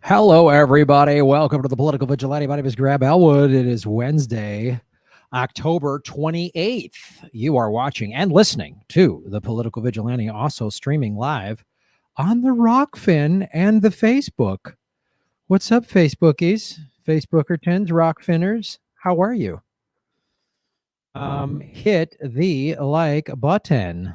Hello, everybody. Welcome to the Political Vigilante. My name is Grab Elwood. It is Wednesday, October 28th. You are watching and listening to the Political Vigilante, also streaming live on the Rockfin and the Facebook. What's up, Facebookies, Facebookertons, Rockfinners? How are you? Hit the like button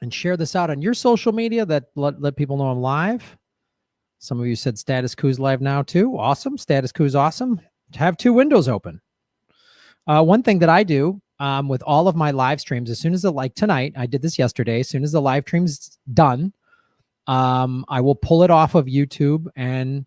and share this out on your social media that let people know I'm live. Some of you said Status Quo's live now too. Awesome. Status Quo's awesome. Have two windows open. One thing that I do with all of my live streams, as soon as tonight, I did this yesterday. As soon as the live stream's done, I will pull it off of YouTube and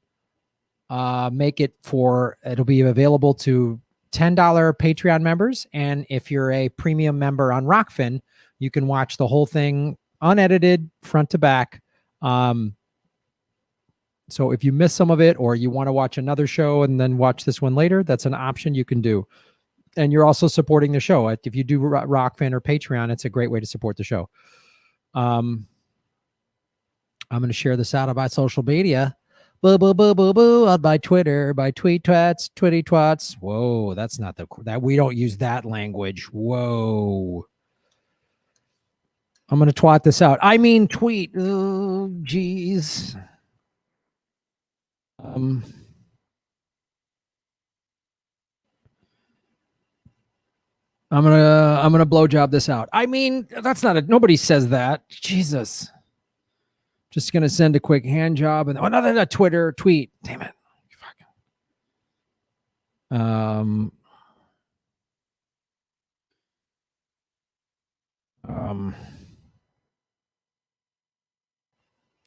make it it'll be available to $10 Patreon members. And if you're a premium member on Rockfin, you can watch the whole thing unedited, front to back. So if you miss some of it or you want to watch another show and then watch this one later, that's an option you can do. And you're also supporting the show. If you do Rockfin or Patreon, it's a great way to support the show. I'm going to share this out about social media. Boo, boo, boo, boo, boo, by Twitter, by tweet twats, twitty twats. Whoa, that's not that we don't use that language. Whoa. I'm going to twat this out. I mean, tweet. Oh, geez. I'm gonna blowjob this out. I mean, that's not nobody says that. Jesus. Just gonna send a quick hand job and another Twitter tweet. Damn it.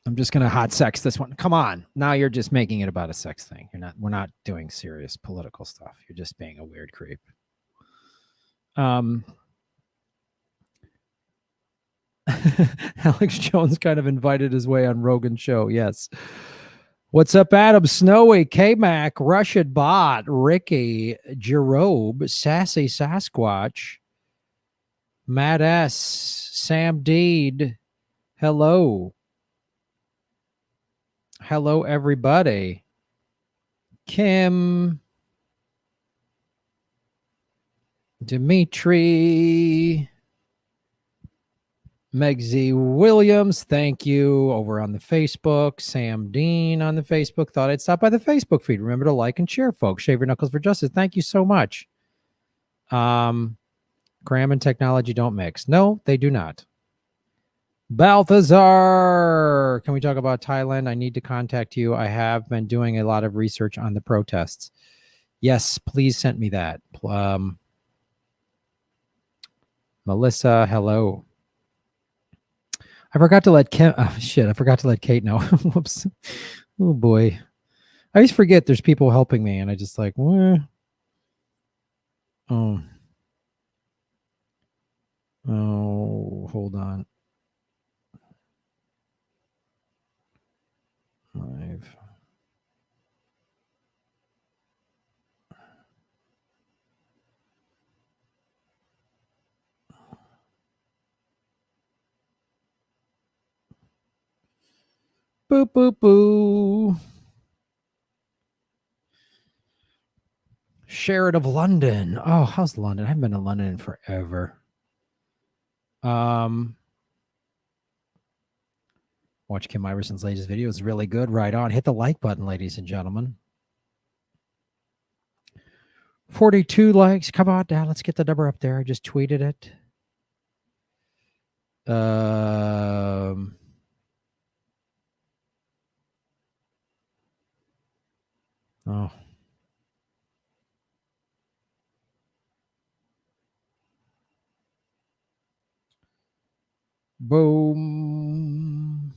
I'm just gonna hot sex this one. Come on. Now you're just making it about a sex thing. We're not doing serious political stuff. You're just being a weird creep. Alex Jones kind of invited his way on Rogan's show. Yes. What's up, Adam? Snowy, K-Mac, Russian Bot, Ricky, Jerobe, Sassy Sasquatch, Matt S, Sam Deed. Hello. Hello, everybody. Kim, Dimitri, Meg Z. Williams, thank you. Over on the Facebook. Sam Dean on the Facebook. Thought I'd stop by the Facebook feed. Remember to like and share, folks. Shave your knuckles for justice. Thank you so much. Graham and technology don't mix. No, they do not. Balthazar, can we talk about Thailand? I need to contact you. I have been doing a lot of research on the protests. Yes, please send me that. Melissa, hello. I forgot to let Kim. Oh, shit, I forgot to let Kate know. Whoops. Oh, boy. I always forget there's people helping me, and I just like, oh. Oh, hold on. Live. Boo, boo, boo. Sharon of London. Oh, how's London? I haven't been to London in forever. Watch Kim Iverson's latest video. It's really good. Right on. Hit the like button, ladies and gentlemen. 42 likes. Come on down. Let's get the number up there. I just tweeted it. Oh. Boom.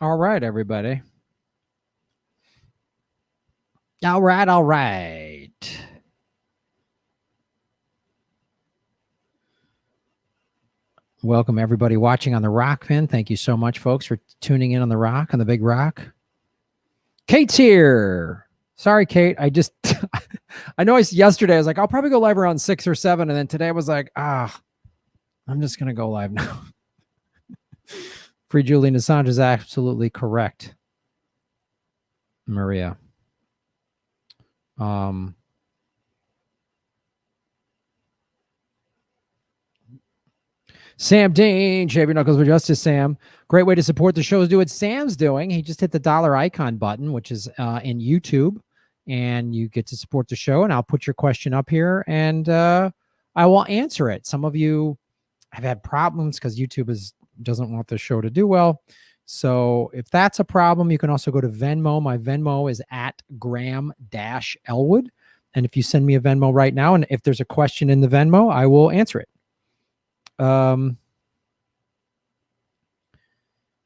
All right, everybody. All right, all right. Welcome everybody watching on the Rock Pin. Thank you so much, folks, for tuning in on the Rock, on the Big Rock. Kate's here. Sorry, Kate. I just, I know yesterday I was like, I'll probably go live around 6 or 7. And then today I was like, I'm just going to go live now. Free Julian Assange is absolutely correct. Maria. Sam Dean, Shaving Knuckles for Justice, Sam. Great way to support the show is do what Sam's doing. He just hit the dollar icon button, which is in YouTube, and you get to support the show. And I'll put your question up here, and I will answer it. Some of you have had problems because YouTube doesn't want the show to do well. So if that's a problem, you can also go to Venmo. My Venmo is at Graham-Elwood. And if you send me a Venmo right now, and if there's a question in the Venmo, I will answer it.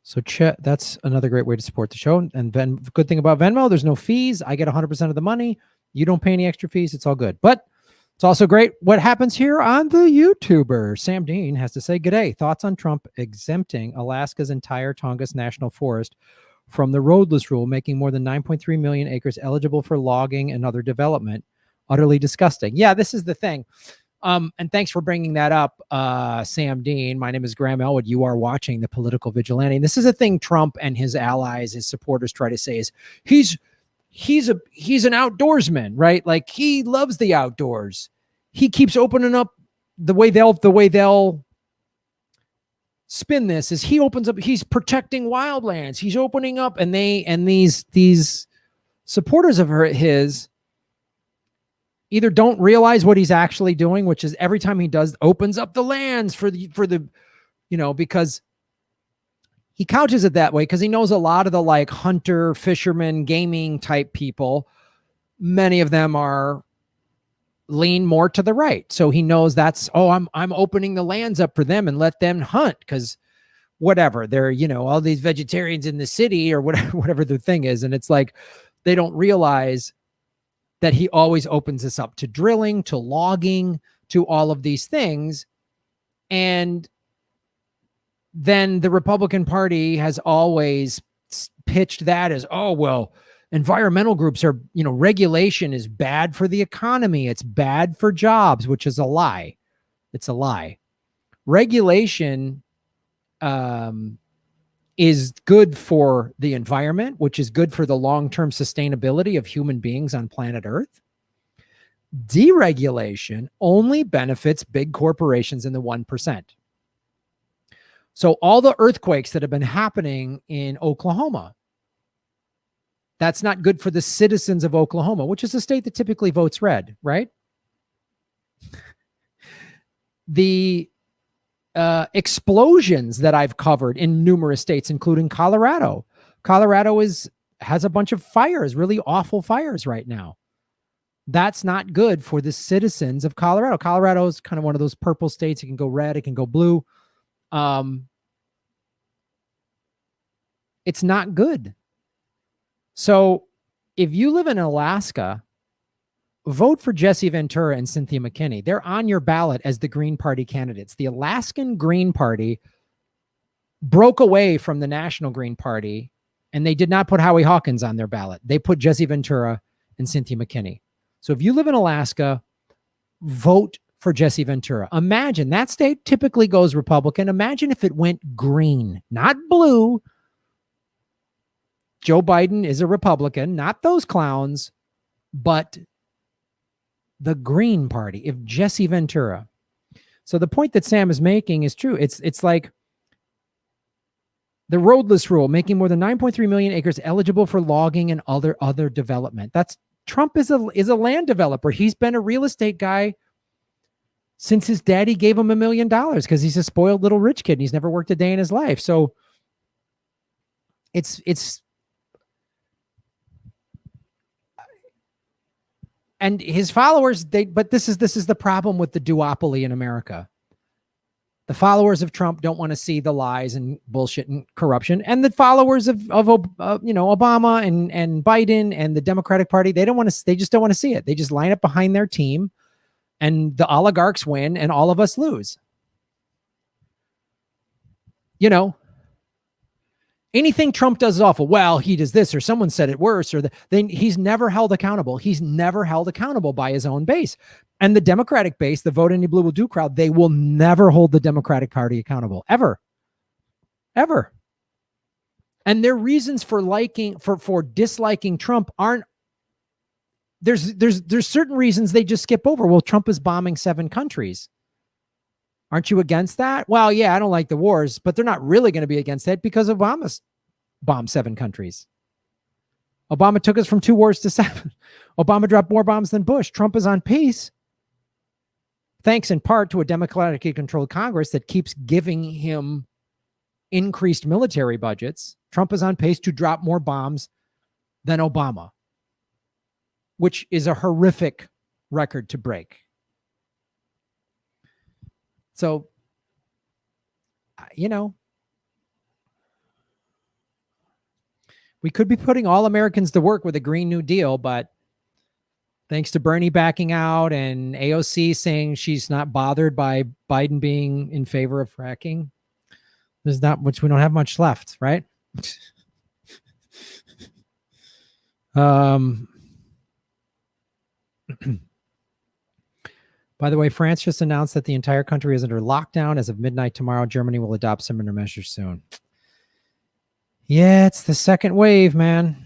So that's another great way to support the show. And then the good thing about Venmo, there's no fees. I get 100% of the money. You don't pay any extra fees. It's all good. But it's also great what happens here on the YouTuber. Sam Dean has to say, "G'day. Thoughts on Trump exempting Alaska's entire Tongass National Forest from the roadless rule, making more than 9.3 million acres eligible for logging and other development? Utterly disgusting." Yeah, this is the thing. And thanks for bringing that up, Sam Dean. My name is Graham Elwood. You are watching The Political Vigilante. And this is a thing Trump and his allies, his supporters try to say is he's an outdoorsman, right? Like he loves the outdoors. He keeps opening up the way they'll spin this is he opens up, he's protecting wildlands. He's opening up, and these supporters of his either don't realize what he's actually doing, which is every time he does opens up the lands for the because he couches it that way because he knows a lot of the like hunter, fisherman, gaming type people, many of them lean more to the right. So he knows that's, I'm opening the lands up for them and let them hunt because whatever, they're, all these vegetarians in the city or whatever the thing is. And it's like, they don't realize that he always opens this up to drilling, to logging, to all of these things. And then the Republican Party has always pitched that as, environmental groups are, regulation is bad for the economy. It's bad for jobs, which is a lie. It's a lie. Regulation is good for the environment, which is good for the long-term sustainability of human beings on planet Earth. Deregulation only benefits big corporations in the 1%. So all the earthquakes that have been happening in Oklahoma, that's not good for the citizens of Oklahoma, which is a state that typically votes red, right? The explosions that I've covered in numerous states, including Colorado. Colorado has a bunch of fires, really awful fires right now. That's not good for the citizens of Colorado. Colorado is kind of one of those purple states. It can go red, it can go blue. It's not good. So if you live in Alaska, vote for Jesse Ventura and Cynthia McKinney. They're on your ballot as the Green Party candidates. The Alaskan Green Party broke away from the National Green Party, and they did not put Howie Hawkins on their ballot. They put Jesse Ventura and Cynthia McKinney. So if you live in Alaska, vote for Jesse Ventura. Imagine that state typically goes Republican. Imagine if it went green, not blue. Joe Biden is a Republican, not those clowns, but the Green Party, if Jesse Ventura. So the point that Sam is making is true. It's like the roadless rule, making more than 9.3 million acres eligible for logging and other development. Trump is a land developer. He's been a real estate guy since his daddy gave him $1 million because he's a spoiled little rich kid and he's never worked a day in his life. So it's and his followers, but this is the problem with the duopoly in America. The followers of Trump don't want to see the lies and bullshit and corruption, and the followers of Obama and Biden and the Democratic Party, they just don't want to see it. They just line up behind their team, and the oligarchs win, and all of us lose. you know, anything Trump does is awful. Well, he does this, or someone said it worse, or then he's never held accountable. He's never held accountable by his own base. And the Democratic base, the Vote Any Blue Will Do crowd, they will never hold the Democratic Party accountable, ever. Ever. And their reasons for disliking Trump aren't, there's certain reasons they just skip over. Well, Trump is bombing 7 countries. Aren't you against that? Well, yeah, I don't like the wars, but they're not really going to be against that because Obama's bombed 7 countries. Obama took us from 2 wars to 7. Obama dropped more bombs than Bush. Trump is on pace, thanks in part to a democratically controlled Congress that keeps giving him increased military budgets. Trump is on pace to drop more bombs than Obama, which is a horrific record to break. So, you know, we could be putting all Americans to work with a Green New Deal, but thanks to Bernie backing out and AOC saying she's not bothered by Biden being in favor of fracking, there's not much, we don't have much left, right? By the way, France just announced that the entire country is under lockdown as of midnight tomorrow. Germany will adopt similar measures soon. Yeah, it's the second wave, man.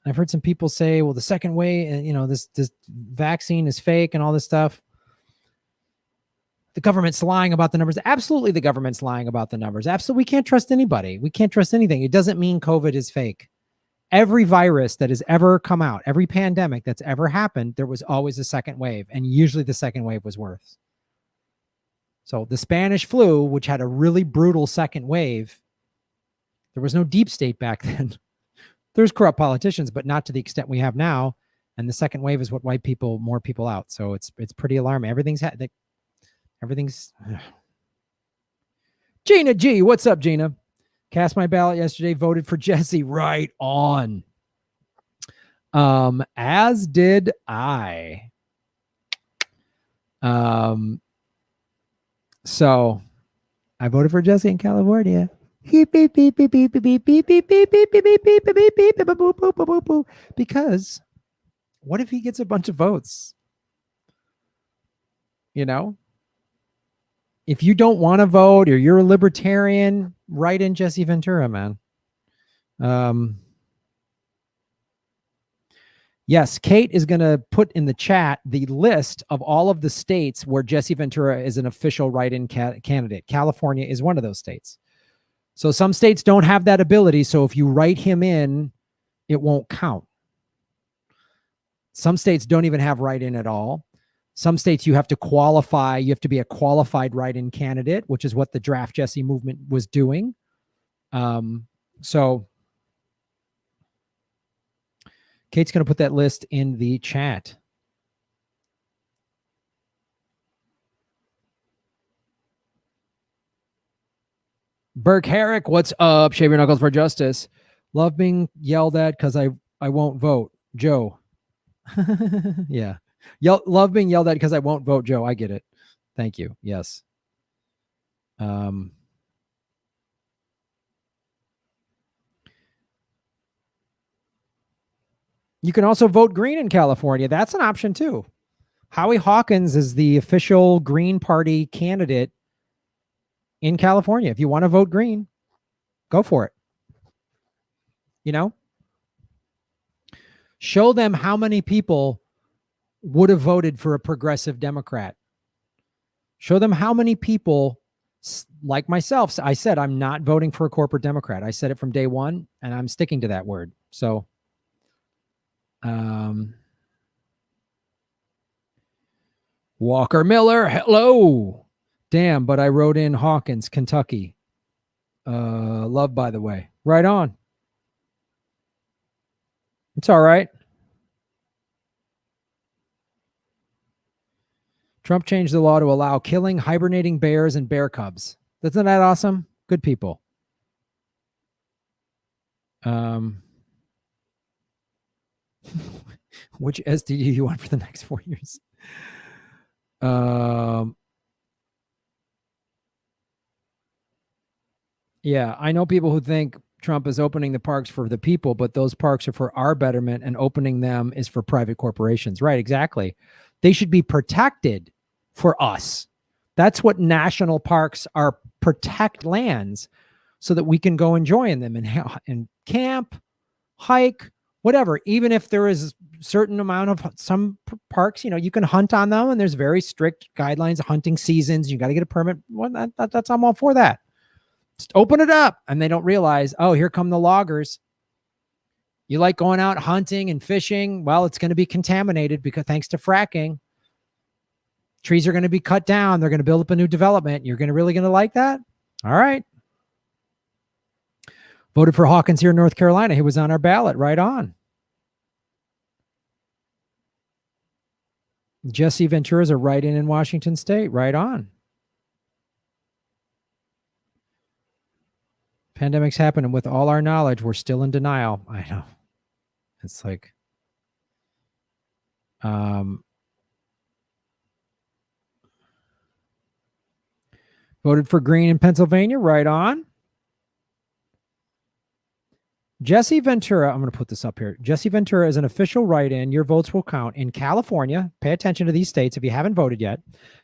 I've heard some people say, well, the second wave, you know, this vaccine is fake and all this stuff. The government's lying about the numbers. Absolutely, the government's lying about the numbers. Absolutely, we can't trust anybody. We can't trust anything. It doesn't mean COVID is fake. Every virus that has ever come out, every pandemic that's ever happened, there was always a second wave, and usually the second wave was worse. So the Spanish flu, which had a really brutal second wave, there was no deep state back then. There's corrupt politicians, but not to the extent we have now. And the second wave is what wiped more people out. So it's pretty alarming. Everything's. Gina G, what's up, Gina? Cast my ballot yesterday, voted for Jesse. Right on. As did I. So I voted for Jesse in California. Because what if he gets a bunch of votes? You know? If you don't want to vote or you're a libertarian, write in Jesse Ventura, man. Yes, Kate is going to put in the chat the list of all of the states where Jesse Ventura is an official write-in candidate. California is one of those states. So some states don't have that ability. So if you write him in, it won't count. Some states don't even have write-in at all. Some states you have to qualify. You have to be a qualified write-in candidate, which is what the Draft Jesse movement was doing. So Kate's going to put that list in the chat. Burke Herrick, what's up? Shave your knuckles for justice. Love being yelled at because I won't vote. Joe. Yeah. Love being yelled at because I won't vote, Joe. I get it. Thank you. Yes. You can also vote Green in California. That's an option too. Howie Hawkins is the official Green Party candidate in California. If you want to vote Green, go for it. You know? Show them how many people would have voted for a progressive Democrat. Show them how many people, like myself, I said I'm not voting for a corporate Democrat. I said it from day one, and I'm sticking to that word. So, Walker Miller, hello. Damn, but I wrote in Hawkins, Kentucky. Love, by the way. Right on. It's all right. Trump changed the law to allow killing hibernating bears and bear cubs. Isn't that awesome? Good people. Which STD you want for the next 4 years? Yeah, I know people who think Trump is opening the parks for the people, but those parks are for our betterment and opening them is for private corporations. Right, exactly. They should be protected for us. That's what national parks are, protect lands so that we can go enjoy in them and camp, hike, whatever. Even if there is a certain amount of some parks, you can hunt on them and there's very strict guidelines, hunting seasons. You got to get a permit. Well, that's I'm all for that. Just open it up. And they don't realize, oh, here come the loggers. You like going out hunting and fishing. Well, it's going to be contaminated because thanks to fracking, trees are going to be cut down. They're going to build up a new development. You're really going to like that? All right. Voted for Hawkins here in North Carolina. He was on our ballot. Right on. Jesse Ventura is a write-in in Washington State. Right on. Pandemics happen, and with all our knowledge, we're still in denial. I know. It's like, voted for Green in Pennsylvania. Right on. Jesse Ventura, I'm going to put this up here. Jesse Ventura is an official write-in. Your votes will count in California. Pay attention to these states if you haven't voted yet.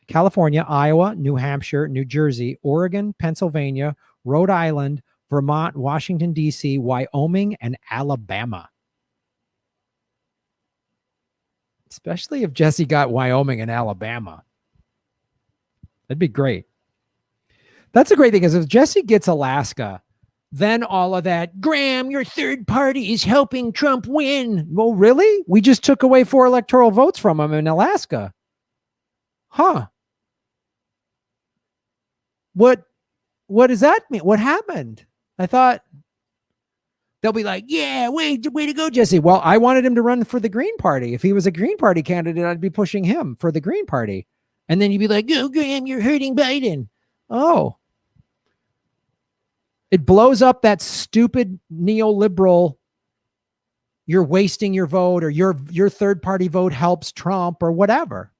California, Iowa, New Hampshire, New Jersey, Oregon, Pennsylvania, Rhode Island, Vermont, Washington, D.C., Wyoming, and Alabama. Especially if Jesse got Wyoming and Alabama. That'd be great. That's a great thing, is if Jesse gets Alaska, then all of that, Graham, your third party is helping Trump win. Well, really? We just took away 4 electoral votes from him in Alaska. Huh. What does that mean? What happened? I thought they'll be like, yeah, way to go, Jesse. Well, I wanted him to run for the Green Party. If he was a Green Party candidate, I'd be pushing him for the Green Party. And then you'd be like, oh, Graham, you're hurting Biden. Oh. It blows up that stupid neoliberal, you're wasting your vote, or your third party vote helps Trump or whatever.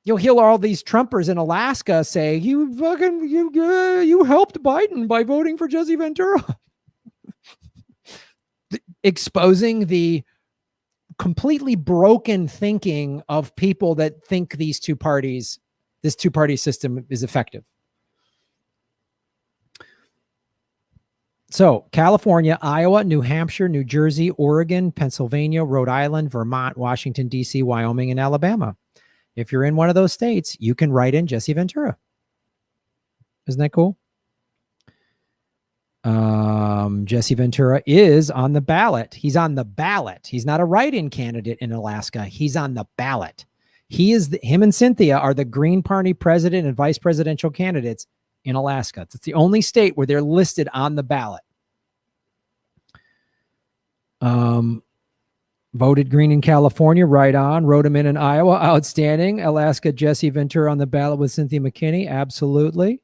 You'll hear all these Trumpers in Alaska say, you helped Biden by voting for Jesse Ventura. Exposing the completely broken thinking of people that think this two-party system is effective. So California, Iowa, New Hampshire, New Jersey, Oregon, Pennsylvania, Rhode Island, Vermont, Washington, D.C., Wyoming, and Alabama. If you're in one of those states, you can write in Jesse Ventura. Isn't that cool? Jesse Ventura is on the ballot. He's on the ballot. He's not a write-in candidate in Alaska. He's on the ballot. Him and Cynthia are the Green Party president and vice presidential candidates in Alaska. It's the only state where they're listed on the ballot. Voted Green in California, right on. Wrote him in Iowa, outstanding. Alaska, Jesse Ventura on the ballot with Cynthia McKinney, absolutely.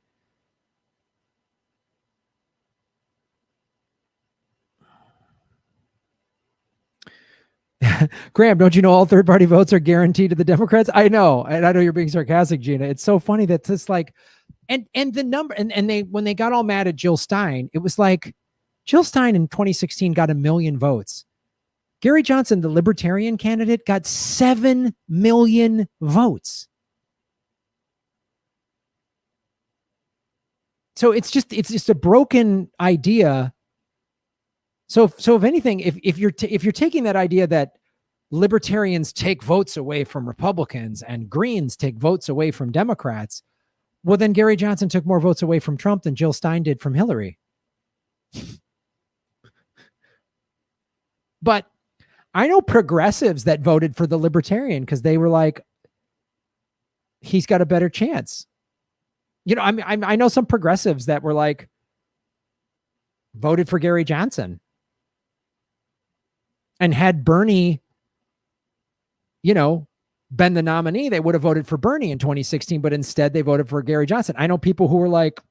Graham, don't you know all third-party votes are guaranteed to the Democrats? I know, and I know you're being sarcastic, Gina. It's so funny that it's like, and the number, and they, when they got all mad at Jill Stein, it was like, Jill Stein in 2016 got 1 million votes. Gary Johnson, the Libertarian candidate, got 7 million votes. So it's just a broken idea. So if anything, if you're taking that idea that libertarians take votes away from Republicans and Greens take votes away from Democrats, well, then Gary Johnson took more votes away from Trump than Jill Stein did from Hillary. But I know progressives that voted for the Libertarian because they were like, he's got a better chance. You know, I know some progressives that were like, voted for Gary Johnson. And had Bernie, been the nominee, they would have voted for Bernie in 2016, but instead they voted for Gary Johnson. I know people who were like,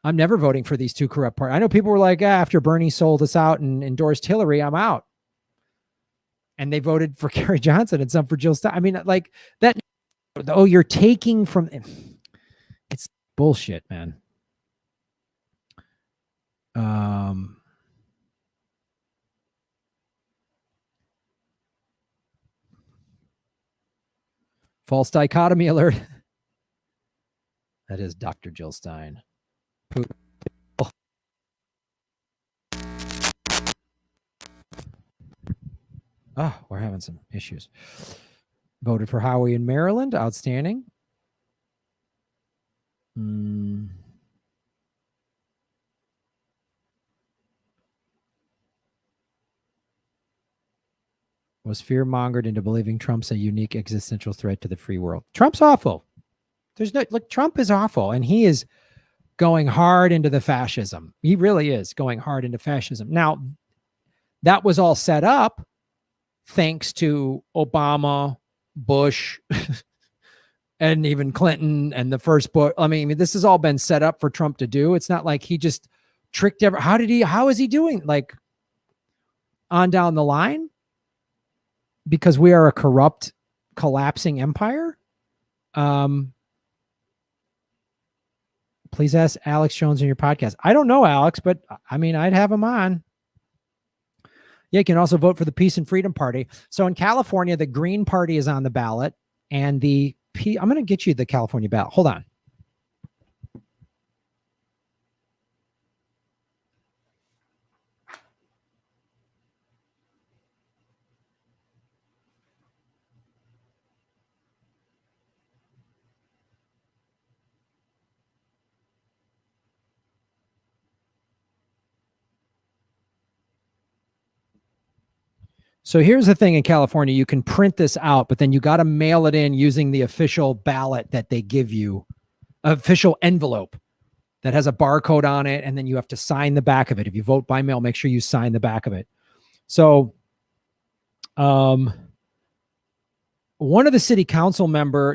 I'm never voting for these two corrupt parties. I know people were like, after Bernie sold us out and endorsed Hillary, I'm out. And they voted for Gary Johnson and some for Jill Stein. I mean, like that. Oh, you're taking from. bullshit, man. False dichotomy alert. That is Dr. Jill Stein. Oh, we're having some issues. Voted for Howie in Maryland. Outstanding. Was fear-mongered into believing Trump's a unique existential threat to the free world. Trump's awful. There's no, look, Trump is awful, and he is going hard into the fascism. He really is going hard into fascism. Now, that was all set up thanks to Obama, Bush, and even Clinton and the first Bush. I mean, this has all been set up for Trump to do. It's not like he just tricked how is he doing? Like on down the line? Because we are a corrupt, collapsing empire? Please ask Alex Jones in your podcast. I don't know, Alex, but I mean, I'd have him on. Yeah, you can also vote for the Peace and Freedom Party. So in California, the Green Party is on the ballot, and I'm going to get you the California ballot. Hold on. So here's the thing in California, you can print this out, but then you got to mail it in using the official ballot that they give you, official envelope that has a barcode on it. And then you have to sign the back of it. If you vote by mail, make sure you sign the back of it. So, one of the city council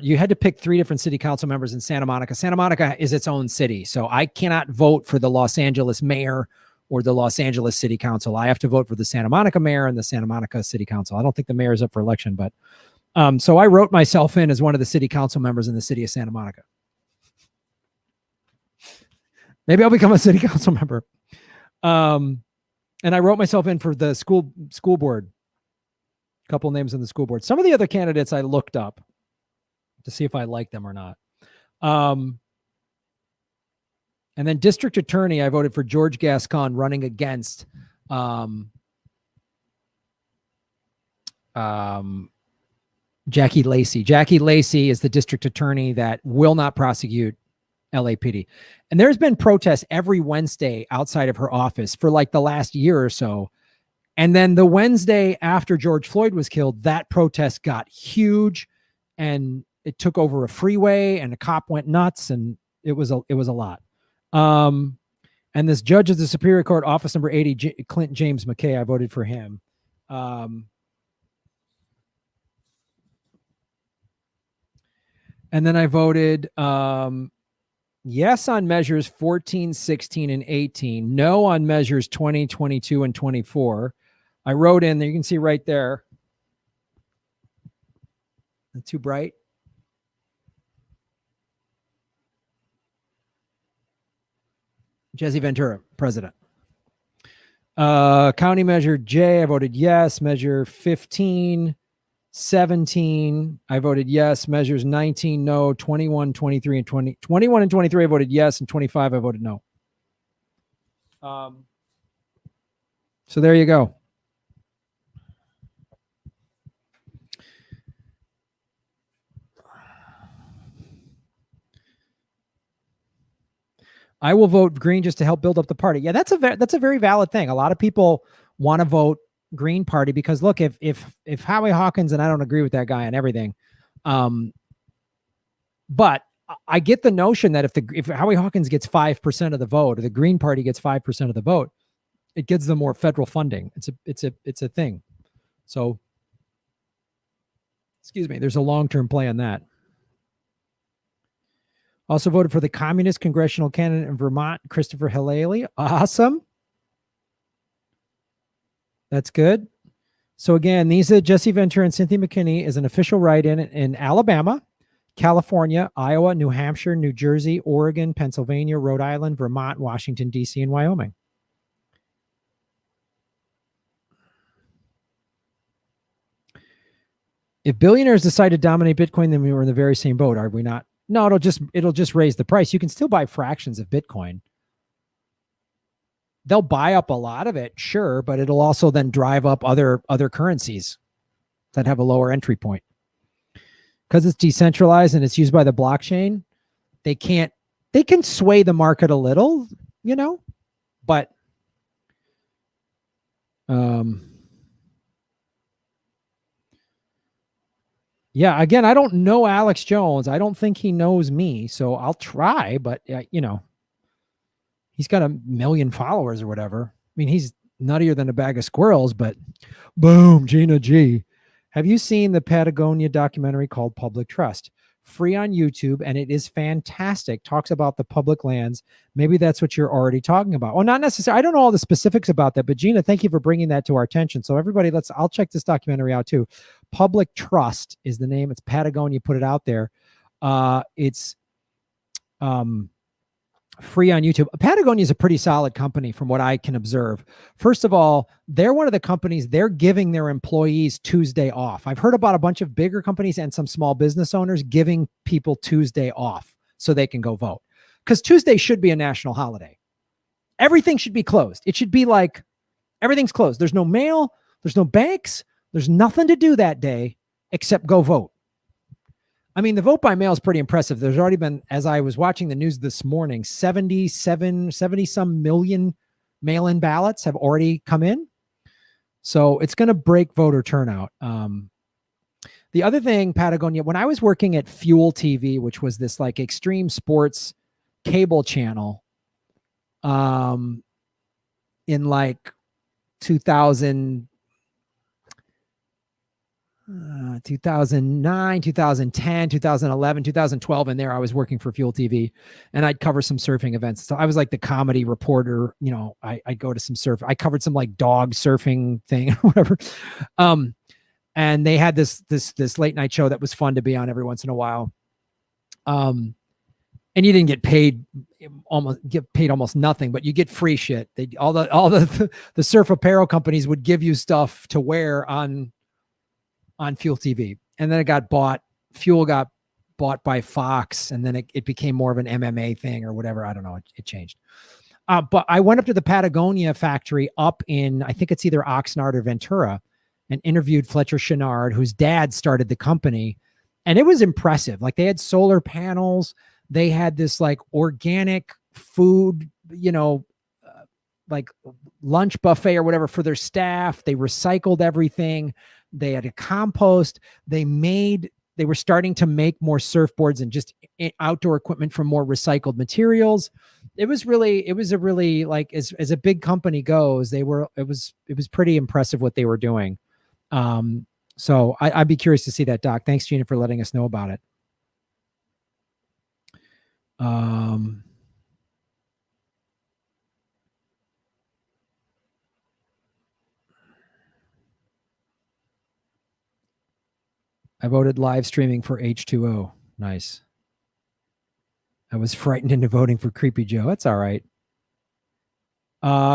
you had to pick 3 different city council members in Santa Monica. Santa Monica is its own city. So I cannot vote for the Los Angeles mayor or the Los Angeles City Council. I have to vote for the Santa Monica mayor and the Santa Monica City Council. I don't think the mayor is up for election, but so I wrote myself in as one of the city council members in the city of Santa Monica. Maybe I'll become a city council member. And I wrote myself in for the school board. A couple names in the school board. Some of the other candidates I looked up to see if I liked them or not. And then district attorney, I voted for George Gascon running against Jackie Lacey. Jackie Lacey is the district attorney that will not prosecute LAPD. And there's been protests every Wednesday outside of her office for like the last year or so. And then the Wednesday after George Floyd was killed, that protest got huge and it took over a freeway and a cop went nuts and it was a lot. And this judge of the Superior Court, office number 80, Clint James McKay, I voted for him. And then I voted yes on measures 14, 16, and 18, no on measures 20, 22, and 24. I wrote in there, you can see right there. Too bright. Jesse Ventura, president. County measure J, I voted yes. Measure 15, 17, I voted yes. Measures 19, no. 21, 23, and 20. 21 and 23, I voted yes. And 25, I voted no. So there you go. I will vote green just to help build up the party. Yeah, that's a very valid thing. A lot of people want to vote Green Party because look, if Howie Hawkins, and I don't agree with that guy on everything, but I get the notion that if Howie Hawkins gets 5% of the vote or the Green Party gets 5% of the vote, it gives them more federal funding. It's a thing. So, excuse me, there's a long-term play on that. Also voted for the communist congressional candidate in Vermont, Christopher Haley. Awesome. That's good. So again, these are Jesse Ventura and Cynthia McKinney is an official write-in in Alabama, California, Iowa, New Hampshire, New Jersey, Oregon, Pennsylvania, Rhode Island, Vermont, Washington, D.C., and Wyoming. If billionaires decide to dominate Bitcoin, then we were in the very same boat, are we not? No, it'll just raise the price. You can still buy fractions of Bitcoin. They'll buy up a lot of it, sure, but it'll also then drive up other currencies that have a lower entry point. Because it's decentralized and it's used by the blockchain, they can sway the market a little, but yeah, again, I don't know Alex Jones. I don't think he knows me, so I'll try, but he's got 1 million followers or whatever. I mean, he's nuttier than a bag of squirrels, but boom, Gina G. Have you seen the Patagonia documentary called Public Trust? Free on YouTube, and it is fantastic. Talks about the public lands. Maybe that's what you're already talking about. Well, not necessarily. I don't know all the specifics about that, but Gina, thank you for bringing that to our attention. So everybody, I'll check this documentary out too. Public Trust is the name. It's Patagonia put it out there. It's free on YouTube. Patagonia is a pretty solid company from what I can observe. First of all, they're one of the companies, they're giving their employees Tuesday off. I've heard about a bunch of bigger companies and some small business owners giving people Tuesday off so they can go vote. Because Tuesday should be a national holiday. Everything should be closed. It should be like everything's closed. There's no mail, there's no banks, there's nothing to do that day except go vote. I mean, the vote by mail is pretty impressive. There's already been, as I was watching the news this morning, 70 some million mail-in ballots have already come in. So it's going to break voter turnout. The other thing, Patagonia, when I was working at Fuel TV, which was this like extreme sports cable channel, in like 2009, 2010, 2011, 2012. In there, I was working for Fuel TV and I'd cover some surfing events. So I was like the comedy reporter, I'd go to some surf. I covered some like dog surfing thing or whatever. And they had this late night show that was fun to be on every once in a while. And you didn't get paid almost nothing, but you get free shit. All the surf apparel companies would give you stuff to wear on Fuel TV. And then it got bought. Fuel got bought by Fox. And then it became more of an MMA thing or whatever. I don't know. It changed. But I went up to the Patagonia factory up in, I think it's either Oxnard or Ventura, and interviewed Fletcher Chenard, whose dad started the company. And it was impressive. Like they had solar panels. They had this like organic food, like lunch buffet or whatever for their staff. They recycled everything. They had a compost. They were starting to make more surfboards and just outdoor equipment from more recycled materials. It was a really like, as a big company goes, it was pretty impressive what they were doing. So I'd be curious to see that, Doc. Thanks, Gina, for letting us know about it. I voted live streaming for H2O. Nice. I was frightened into voting for Creepy Joe. That's all right.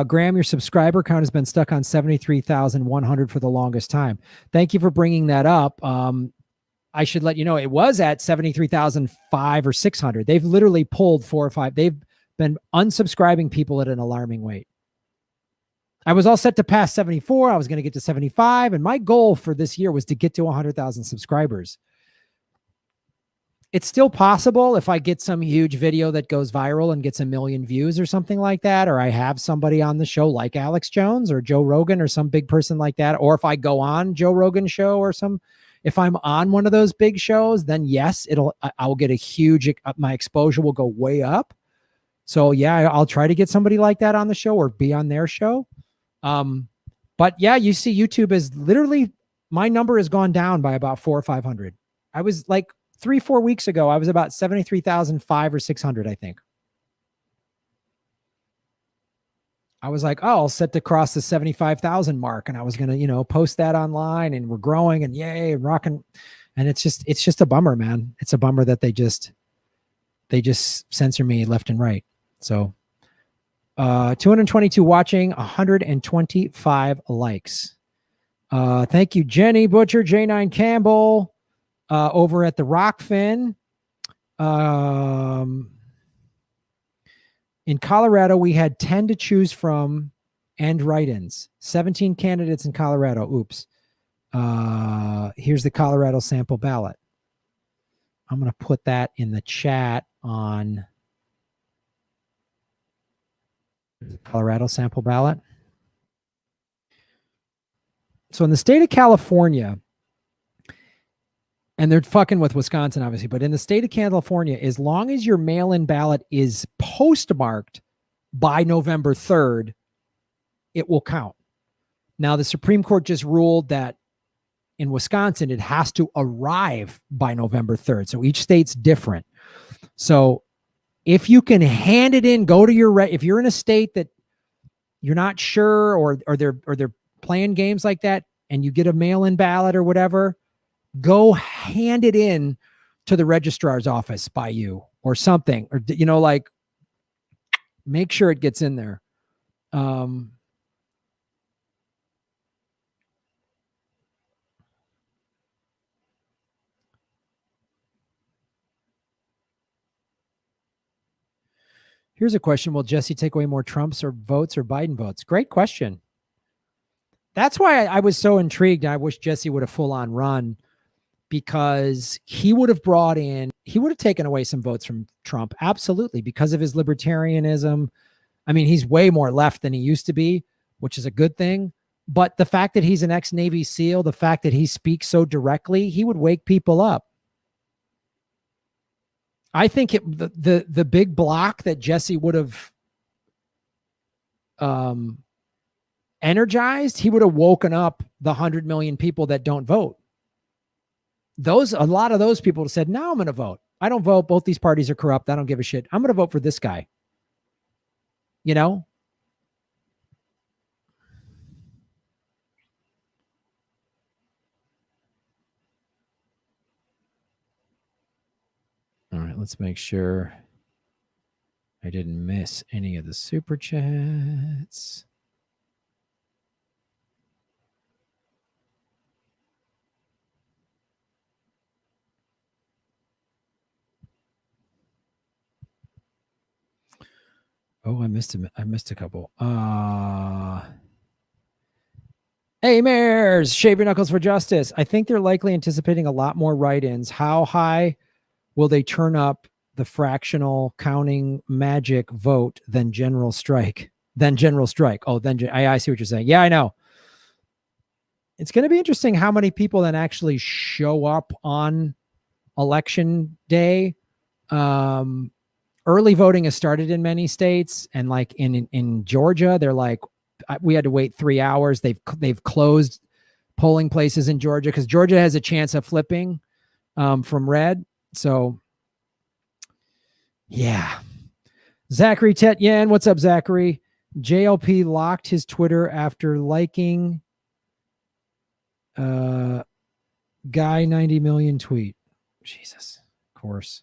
Graham, your subscriber count has been stuck on 73,100 for the longest time. Thank you for bringing that up. I should let you know it was at 73,005 or 600. They've literally pulled 4 or 5. They've been unsubscribing people at an alarming rate. I was all set to pass 74. I was going to get to 75. And my goal for this year was to get to 100,000 subscribers. It's still possible if I get some huge video that goes viral and gets 1 million views or something like that, or I have somebody on the show like Alex Jones or Joe Rogan or some big person like that, or if I go on Joe Rogan's show or if I'm on one of those big shows, then yes, I'll get a huge, my exposure will go way up. So yeah, I'll try to get somebody like that on the show or be on their show. But yeah, you see YouTube is literally, my number has gone down by about 400 or 500. I was like 3-4 weeks ago, I was about 73,005 or 600, I think. I was like, oh, I'll set to cross the 75,000 mark. And I was going to, post that online and we're growing and yay, and rocking. And it's just a bummer, man. It's a bummer that they just censor me left and right. So 222 watching, 125 likes. Thank you, Jenny Butcher, J9 Campbell, over at the Rockfin. In Colorado, we had 10 to choose from and write-ins. 17 candidates in Colorado. Oops. Here's the Colorado sample ballot. I'm going to put that in the chat on the Colorado sample ballot. So in the state of California, and they're fucking with Wisconsin, obviously, but in the state of California, as long as your mail-in ballot is postmarked by November 3rd, it will count. Now, the Supreme Court just ruled that in Wisconsin, it has to arrive by November 3rd. So each state's different. So if you can hand it in, go to your, if you're in a state that you're not sure, or they're playing games like that, and you get a mail-in ballot or whatever, go hand it in to the registrar's office by you or something, or, you know, like, make sure it gets in there. Here's a question. Will Jesse take away more Trump's or votes or Biden votes? Great question. That's why I was so intrigued. I wish Jesse would have full on run, because he would have taken away some votes from Trump. Absolutely. Because of his libertarianism. I mean, he's way more left than he used to be, which is a good thing. But the fact that he's an ex-Navy SEAL, the fact that he speaks so directly, he would wake people up. I think the big block that Jesse would have energized, he would have woken up the 100 million people that don't vote. A lot of those people said, no, I'm going to vote. I don't vote. Both these parties are corrupt. I don't give a shit. I'm going to vote for this guy. You know? All right, let's make sure I didn't miss any of the super chats. Oh, I missed a couple. Hey, Mares, shave your knuckles for justice. I think they're likely anticipating a lot more write-ins. How high will they turn up the fractional counting magic vote than general strike? Oh, I see what you're saying. Yeah, I know. It's going to be interesting how many people then actually show up on election day. Early voting has started in many states, and like in Georgia, they're like, we had to wait 3 hours. They've closed polling places in Georgia because Georgia has a chance of flipping from red. So yeah. Zachary Tetyen, what's up, Zachary? JLP locked his Twitter after liking Guy 90 million tweet. Jesus, of course.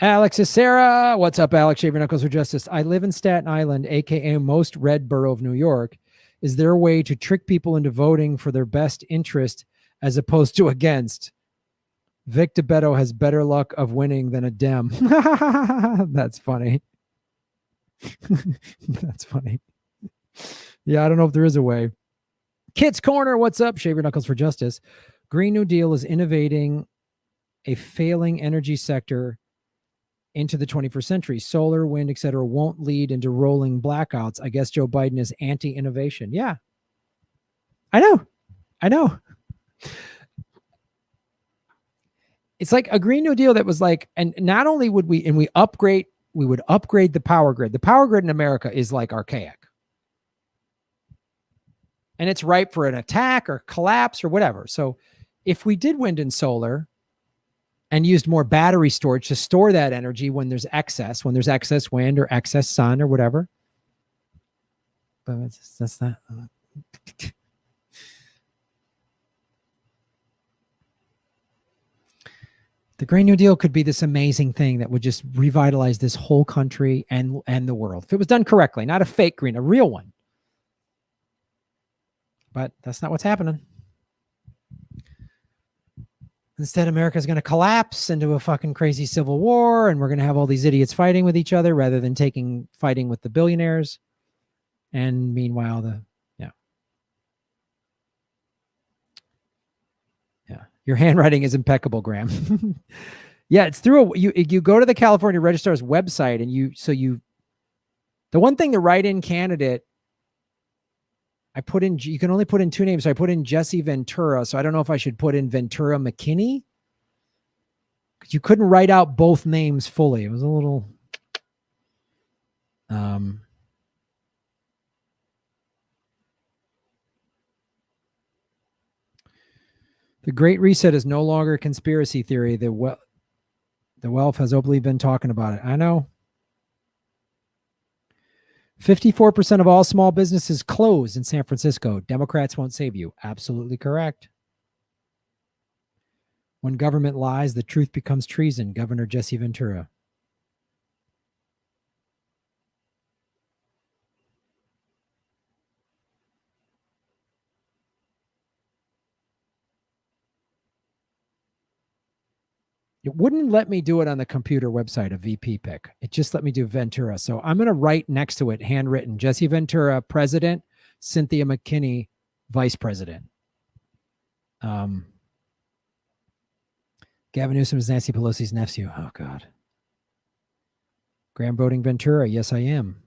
Alex Sarah, what's up, Alex? Shave your knuckles for justice. I live in Staten Island, aka most red borough of New York. Is there a way to trick people into voting for their best interest as opposed to against? Vic DeBetto has better luck of winning than a Dem. That's funny. That's funny. Yeah, I don't know if there is a way. Kit's Corner, what's up? Shave your knuckles for justice. Green New Deal is innovating a failing energy sector into the 21st century. Solar, wind, etc. won't lead into rolling blackouts. I guess Joe Biden is anti-innovation. Yeah. I know. It's like a Green New Deal that was like, and not only would we upgrade the power grid. The power grid in America is like archaic. And it's ripe for an attack or collapse or whatever. So if we did wind and solar and used more battery storage to store that energy when there's excess wind or excess sun or whatever. But that's not. The Green New Deal could be this amazing thing that would just revitalize this whole country and the world. If it was done correctly, not a fake green, a real one. But that's not what's happening. Instead, America is going to collapse into a fucking crazy civil war, and we're going to have all these idiots fighting with each other rather than fighting with the billionaires. And meanwhile, your handwriting is impeccable, Graham. Yeah, it's through you go to the California Registrar's website, and the one thing the write-in candidate, you can only put in 2 names. So I put in Jesse Ventura. So I don't know if I should put in Ventura McKinney, because you couldn't write out both names fully. It was a little, the Great Reset is no longer a conspiracy theory. The Wealth has openly been talking about it. I know. 54% of all small businesses close in San Francisco. Democrats won't save you. Absolutely correct. When government lies, the truth becomes treason. Governor Jesse Ventura. It wouldn't let me do it on the computer website, a VP pick. It just let me do Ventura. So I'm going to write next to it, handwritten, Jesse Ventura, president, Cynthia McKinney, vice president. Gavin Newsom is Nancy Pelosi's nephew. Oh, God. Graham voting Ventura. Yes, I am.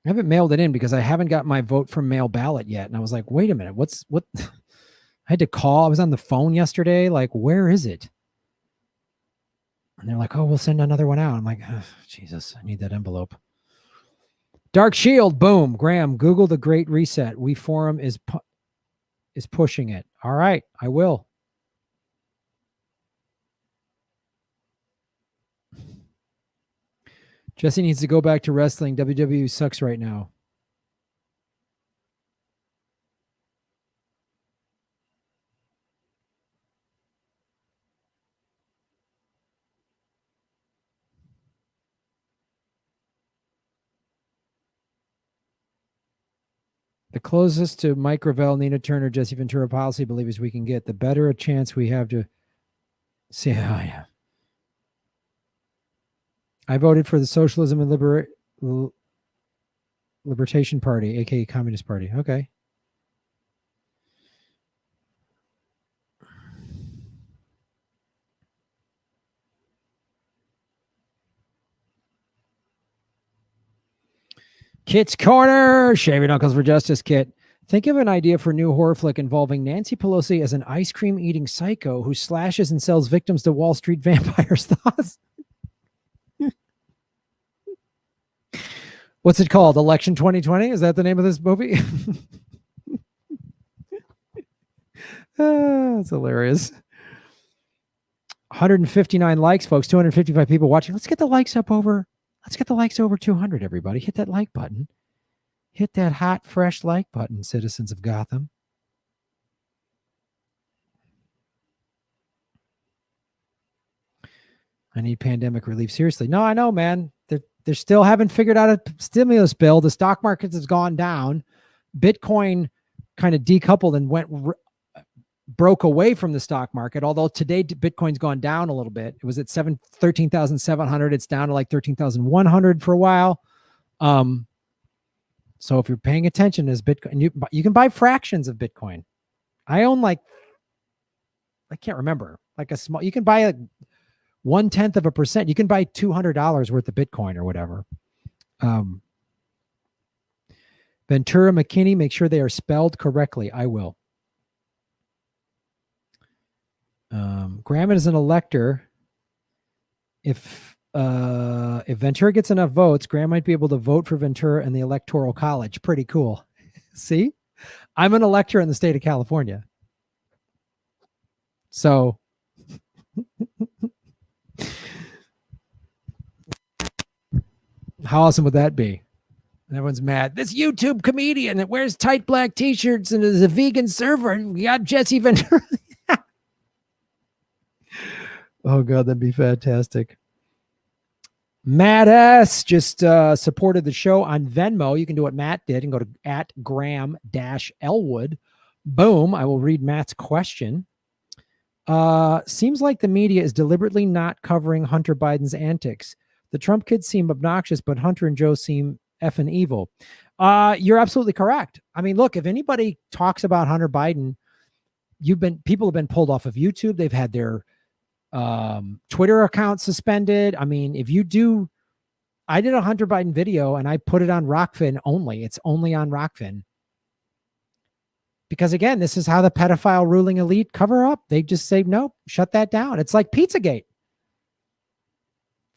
I haven't mailed it in because I haven't got my vote from mail ballot yet. And I was like, wait a minute, what? I had to call. I was on the phone yesterday. Like, where is it? And they're like, oh, we'll send another one out. I'm like, oh, Jesus, I need that envelope. Dark Shield, boom. Graham, Google the Great Reset. We Forum is pushing it. All right, I will. Jesse needs to go back to wrestling. WWE sucks right now. The closest to Mike Gravel, Nina Turner, Jesse Ventura policy believers we can get, the better a chance we have to see. Oh, yeah. I voted for the Socialism and Libertation Party, aka Communist Party. Okay. Kit's Corner, Shaving Knuckles for Justice, Kit. Think of an idea for a new horror flick involving Nancy Pelosi as an ice cream eating psycho who slashes and sells victims to Wall Street vampires. Thoughts? What's it called? Election 2020? Is that the name of this movie? That's hilarious. 159 likes, folks. 255 people watching. Let's get the likes up over. Let's get the likes over 200, everybody. Hit that like button. Hit that hot, fresh like button, citizens of Gotham. I need pandemic relief. Seriously. No, I know, man. They still haven't figured out a stimulus bill. The stock market has gone down. Bitcoin kind of decoupled and broke away from the stock market. Although today Bitcoin's gone down a little bit. It was at 13,700. It's down to like 13,100 for a while. So if you're paying attention as Bitcoin, you can buy fractions of Bitcoin. I own I can't remember, you can buy like 0.1%. You can buy $200 worth of Bitcoin or whatever. Ventura McKinney, make sure they are spelled correctly. I will. Graham is an elector. If Ventura gets enough votes, Graham might be able to vote for Ventura in the Electoral College. Pretty cool. See? I'm an elector in the state of California. So How awesome would that be? And everyone's mad. This YouTube comedian that wears tight black t-shirts and is a vegan server. We got Jesse Ventura. Oh, God, that'd be fantastic. Matt S. just supported the show on Venmo. You can do what Matt did and go to @Graham-Elwood. Boom. I will read Matt's question. Seems like the media is deliberately not covering Hunter Biden's antics. The Trump kids seem obnoxious, but Hunter and Joe seem effing evil. You're absolutely correct. I mean, look, if anybody talks about Hunter Biden, people have been pulled off of YouTube. They've had their Twitter account suspended. I mean, I did a Hunter Biden video and I put it on Rockfin only. It's only on Rockfin. Because again, this is how the pedophile ruling elite cover up. They just say, nope, shut that down. It's like Pizzagate.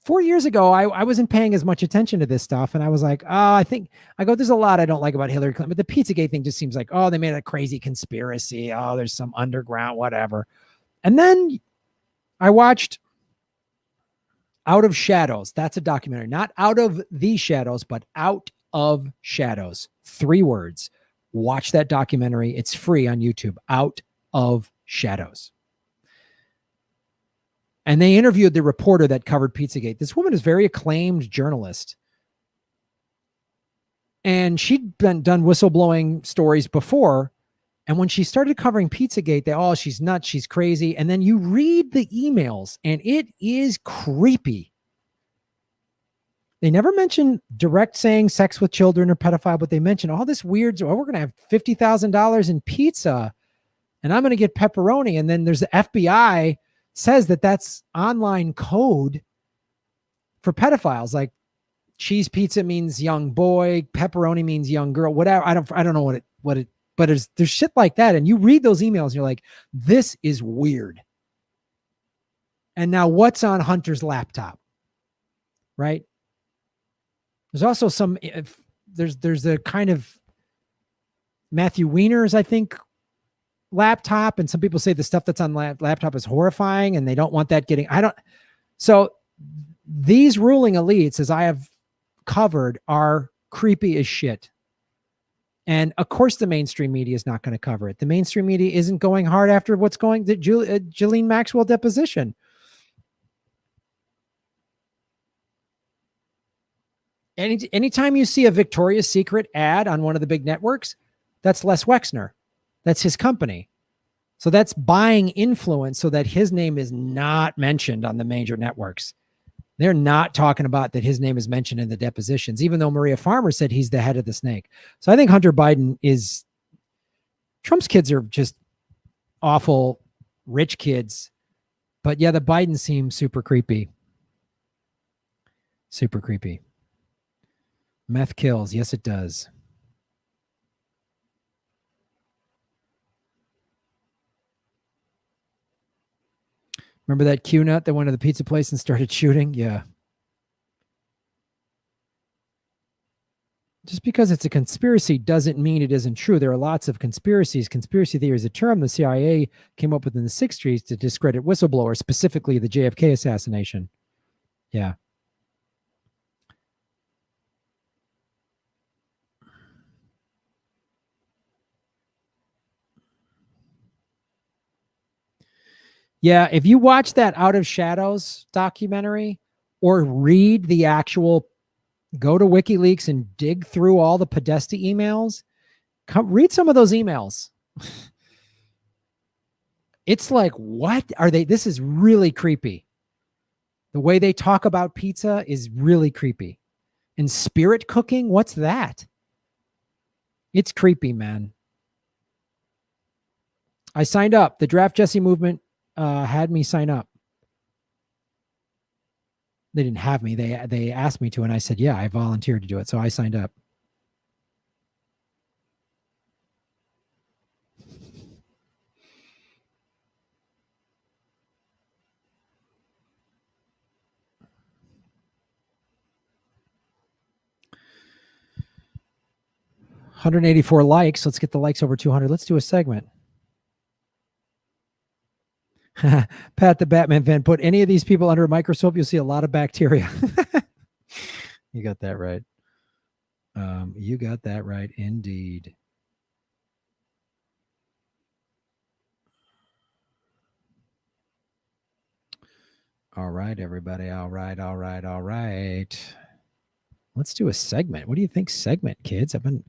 4 years ago, I wasn't paying as much attention to this stuff. And I was like, there's a lot I don't like about Hillary Clinton. But the Pizzagate thing just seems like, oh, they made a crazy conspiracy. Oh, there's some underground, whatever. And then I watched Out of Shadows. That's a documentary. Not Out of the Shadows, but Out of Shadows. 3 words. Watch that documentary. It's free on YouTube. Out of Shadows. And they interviewed the reporter that covered Pizzagate. This woman is a very acclaimed journalist. And she'd done whistleblowing stories before. And when she started covering Pizzagate, she's nuts, she's crazy. And then you read the emails, and it is creepy. They never mention direct saying sex with children or pedophile, but they mention all this weird, we're going to have $50,000 in pizza, and I'm going to get pepperoni. And then there's the FBI says that that's online code for pedophiles. Like cheese pizza means young boy, pepperoni means young girl, whatever. I don't know but there's shit like that. And you read those emails and you're like, this is weird. And now what's on Hunter's laptop? Right? There's also there's a kind of Matthew Weiner's, I think, laptop. And some people say the stuff that's on laptop is horrifying and they don't want that so these ruling elites, as I have covered, are creepy as shit. And of course the mainstream media is not going to cover it. The mainstream media isn't going hard after what's going the Ghislaine Maxwell deposition. Anytime you see a Victoria's Secret ad on one of the big networks, that's Les Wexner. That's his company. So that's buying influence so that his name is not mentioned on the major networks. They're not talking about that his name is mentioned in the depositions, even though Maria Farmer said he's the head of the snake. So I think Hunter Biden Trump's kids are just awful rich kids. But yeah, the Biden seems super creepy. Super creepy. Meth kills. Yes, it does. Remember that Q nut that went to the pizza place and started shooting? Yeah. Just because it's a conspiracy doesn't mean it isn't true. There are lots of conspiracies. Conspiracy theory is a term the CIA came up with in the 60s to discredit whistleblowers, specifically the JFK assassination. Yeah. Yeah, if you watch that Out of Shadows documentary or read the actual, go to WikiLeaks and dig through all the Podesta emails, read some of those emails. It's like, what are they? This is really creepy. The way they talk about pizza is really creepy. And spirit cooking, what's that? It's creepy, man. I signed up. The Draft Jesse movement had me sign up. They didn't have me. They asked me to, and I said, yeah, I volunteered to do it. So I signed up. $184 likes. Let's get the likes over 200. Let's do a segment. Pat the Batman fan, put any of these people under a microscope, you'll see a lot of bacteria. You got that right. You got that right indeed. All right, everybody. All right. Let's do a segment. What do you think segment, kids? I've been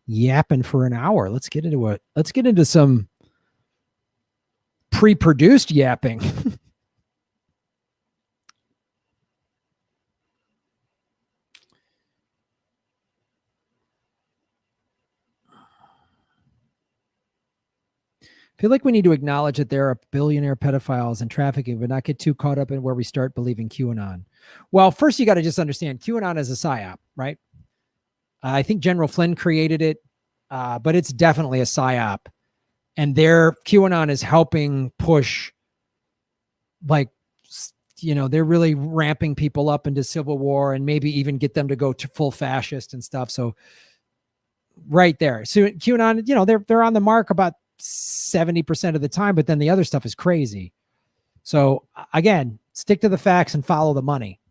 yapping for an hour. Let's get into some pre-produced yapping. I feel like we need to acknowledge that there are billionaire pedophiles and trafficking, but not get too caught up in where we start believing QAnon. Well, first you got to just understand QAnon is a psyop, right? I think General Flynn created it, but it's definitely a psyop. And their QAnon is helping push, like, they're really ramping people up into civil war and maybe even get them to go to full fascist and stuff. So right there. So QAnon, they're on the mark about 70% of the time, but then the other stuff is crazy. So again, stick to the facts and follow the money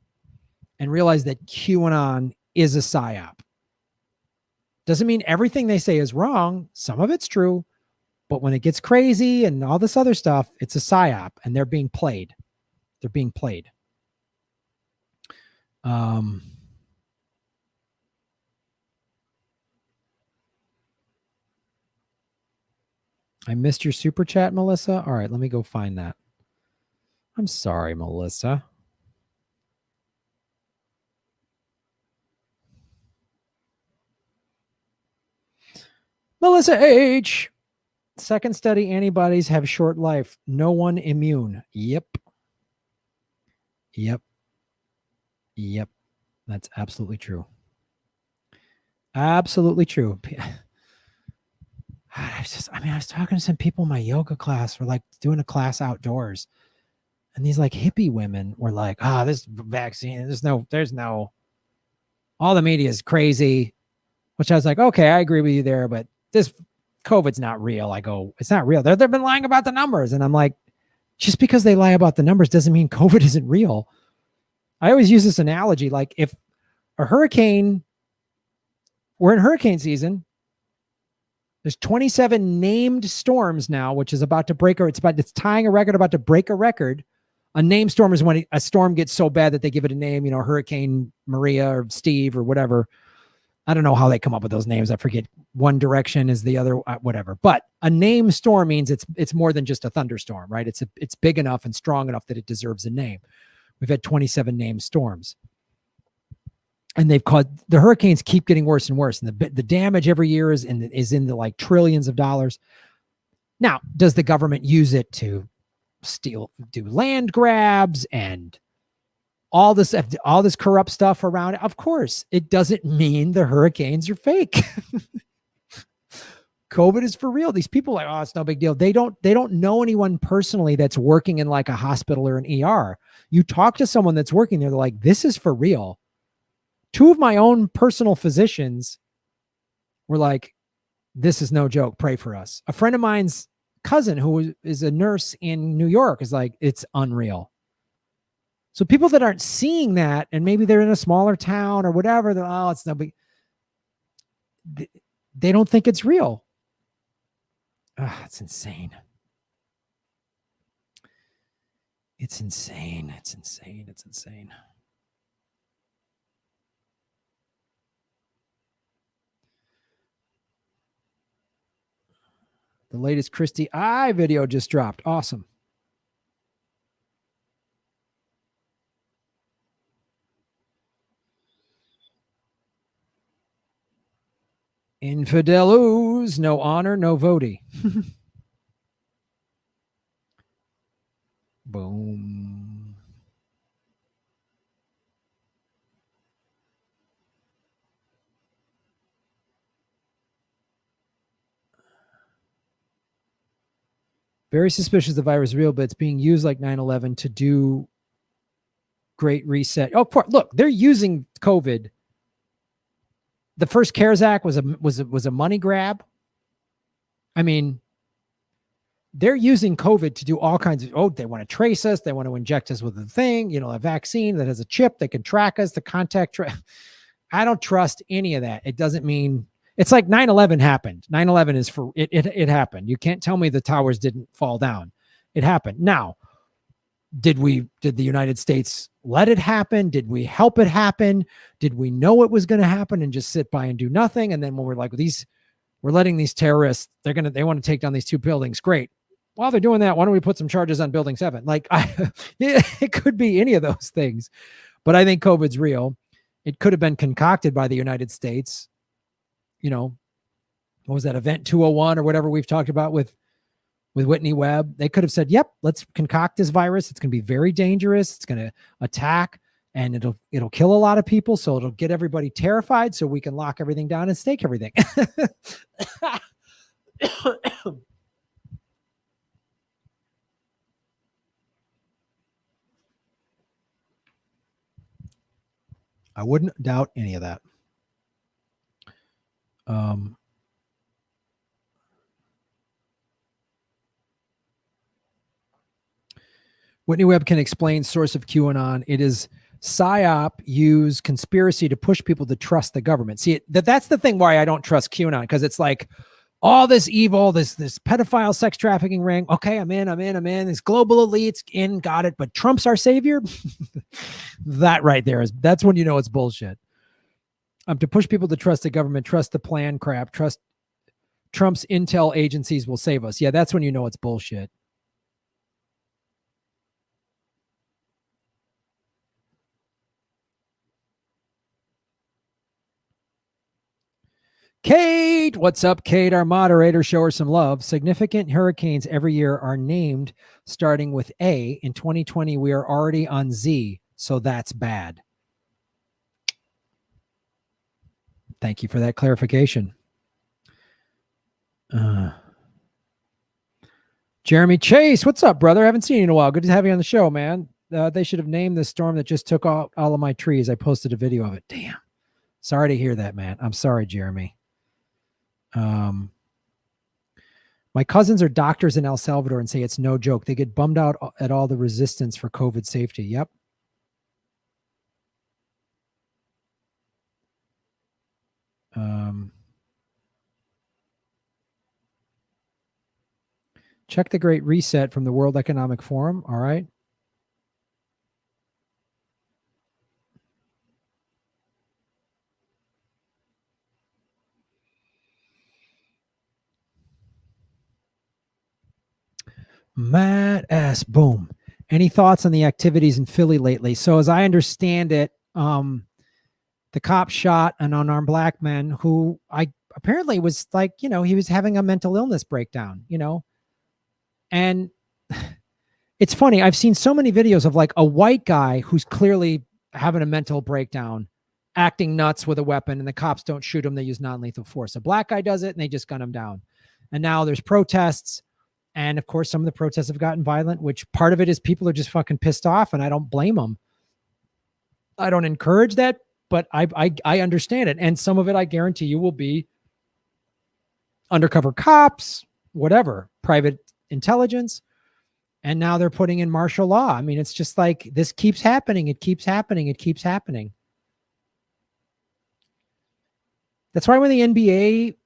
and realize that QAnon is a psyop. Doesn't mean everything they say is wrong. Some of it's true, but when it gets crazy and all this other stuff, it's a psyop and they're being played. They're being played. I missed your super chat, Melissa. All right, let me go find that. I'm sorry, Melissa. Melissa H. Second study, antibodies have short life. No one immune. Yep. That's absolutely true. Absolutely true. I was talking to some people in my yoga class. We're like doing a class outdoors. And these like hippie women were like, this vaccine, there's no, all the media is crazy, which I was like, okay, I agree with you there, but this COVID's not real. I go, it's not real. They've been lying about the numbers. And I'm like, just because they lie about the numbers doesn't mean COVID isn't real. I always use this analogy. Like if a hurricane, we're in hurricane season, there's 27 named storms now, which is about to break, or it's tying a record, about to break a record. A named storm is when a storm gets so bad that they give it a name, Hurricane Maria or Steve or whatever. I don't know how they come up with those names. I forget. One direction is the other, whatever. But a named storm means it's more than just a thunderstorm, right? It's big enough and strong enough that it deserves a name. We've had 27 named storms. And the hurricanes keep getting worse and worse. And the damage every year is in the like trillions of dollars. Now, does the government use it to do land grabs and all this corrupt stuff around it? Of course. It doesn't mean the hurricanes are fake. COVID is for real. These people are like, it's no big deal. They don't know anyone personally that's working in like a hospital or an ER. You talk to someone that's working there, they're like, this is for real. Two of my own personal physicians were like, this is no joke. Pray for us. A friend of mine's cousin who is a nurse in New York is like, it's unreal. So people that aren't seeing that, and maybe they're in a smaller town or whatever, they're, it's no big. They don't think it's real. It's insane. It's insane. It's insane. It's insane. The latest Christy I video just dropped. Awesome. Infidelos, no honor, no voting. Boom. Very suspicious the virus is real, but it's being used like 9/11 to do great reset. Oh, look, they're using COVID. The first CARES Act was a money grab. I mean, they're using COVID to do all kinds of, they want to trace us. They want to inject us with a thing, a vaccine that has a chip that can track us, the contact track. I don't trust any of that. It doesn't mean it's like 9/11 happened. 9/11 is for it happened. You can't tell me the towers didn't fall down. It happened. Now, did the United States let it happen? Did we help it happen? Did we know it was going to happen and just sit by and do nothing? And then when we're like, we're letting these terrorists, they want to take down these two buildings. Great. While they're doing that, why don't we put some charges on building 7? Like it could be any of those things, but I think COVID's real. It could have been concocted by the United States. What was that, Event 201 or whatever we've talked about with Whitney Webb? They could have said, yep, let's concoct this virus. It's going to be very dangerous. It's going to attack and it'll kill a lot of people. So it'll get everybody terrified so we can lock everything down and stake everything. I wouldn't doubt any of that. Whitney Webb can explain source of QAnon. It is PSYOP, use conspiracy to push people to trust the government. See, that's the thing why I don't trust QAnon, because it's like all this evil, this pedophile sex trafficking ring. Okay, I'm in. These global elites in, got it. But Trump's our savior. That right there that's when you know it's bullshit. To push people to trust the government, trust the plan crap, trust Trump's intel agencies will save us. Yeah, that's when you know it's bullshit. Kate, what's up, Kate? Our moderator, show her some love. Significant hurricanes every year are named starting with A. In 2020, we are already on Z, so that's bad. Thank you for that clarification. Jeremy Chase, what's up, brother? I haven't seen you in a while. Good to have you on the show, man. They should have named the storm that just took out all of my trees. I posted a video of it. Damn. Sorry to hear that, man. I'm sorry, Jeremy. My cousins are doctors in El Salvador and say it's no joke. They get bummed out at all the resistance for COVID safety. Yep. Check the Great Reset from the World Economic Forum. All right. Matt S. Boom. Any thoughts on the activities in Philly lately? So as I understand it, the cop shot an unarmed black man who apparently was like, he was having a mental illness breakdown, and it's funny. I've seen so many videos of like a white guy who's clearly having a mental breakdown, acting nuts with a weapon, and the cops don't shoot him. They use non-lethal force. A black guy does it and they just gun him down. And now there's protests. And of course, some of the protests have gotten violent, which part of it is people are just fucking pissed off, and I don't blame them. I don't encourage that, but I understand it. And some of it, I guarantee you, will be undercover cops, whatever, private intelligence. And now they're putting in martial law. I mean, it's just like this keeps happening. It keeps happening. It keeps happening. That's why when the NBA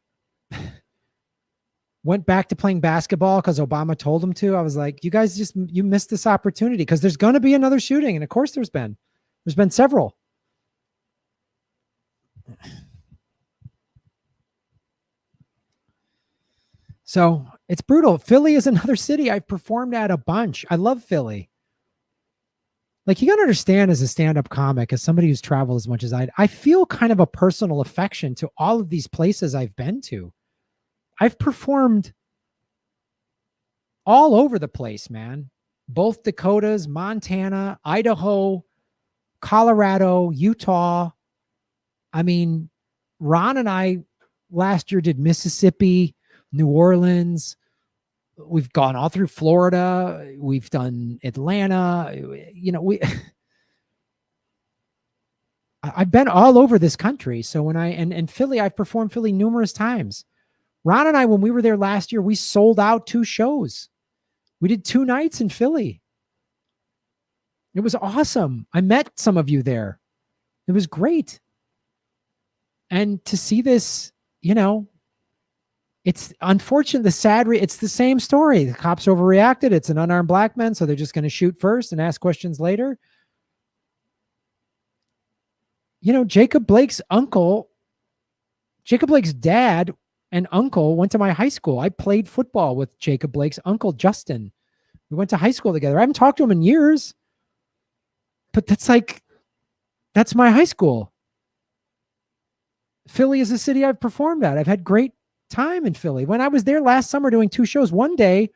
went back to playing basketball because Obama told them to, I was like, you guys you missed this opportunity, because there's going to be another shooting. And of course there's been several. So it's brutal. Philly is another city I've performed at a bunch. I love Philly. Like, you got to understand, as a stand-up comic, as somebody who's traveled as much as I feel kind of a personal affection to all of these places I've been to. I've performed all over the place, man. Both Dakotas, Montana, Idaho, Colorado, Utah. I mean, Ron and I last year did Mississippi, New Orleans. We've gone all through Florida. We've done Atlanta. I've been all over this country. So when and Philly, I've performed Philly numerous times. Ron and I, when we were there last year, we sold out 2 shows. We did 2 nights in Philly. It was awesome. I met some of you there. It was great. And to see this, it's unfortunate. It's the same story. The cops overreacted. It's an unarmed black man, so they're just going to shoot first and ask questions later. Jacob Blake's dad and uncle went to my high school. I played football with Jacob Blake's uncle, Justin. We went to high school together. I haven't talked to him in years, but that's my high school. Philly is a city I've performed at. I've had great time in Philly. When I was there last summer doing 2 shows, one day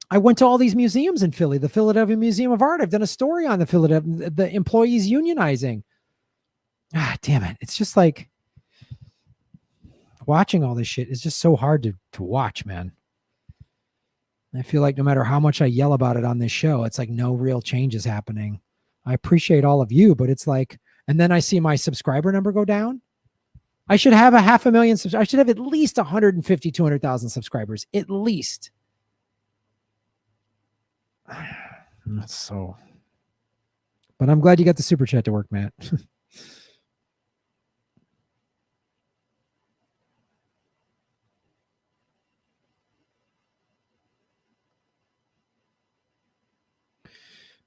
I went to all these museums in Philly, the Philadelphia Museum of Art. I've done a story on the employees unionizing. Damn it. It's just like watching all this shit is just so hard to watch, man. I feel like no matter how much I yell about it on this show, it's like no real change is happening. I appreciate all of you, but it's like, and then I see my subscriber number go down. I should have 500,000 subscribers. I should have at least 150, 200,000 subscribers, at least. That's so. But I'm glad you got the super chat to work, Matt.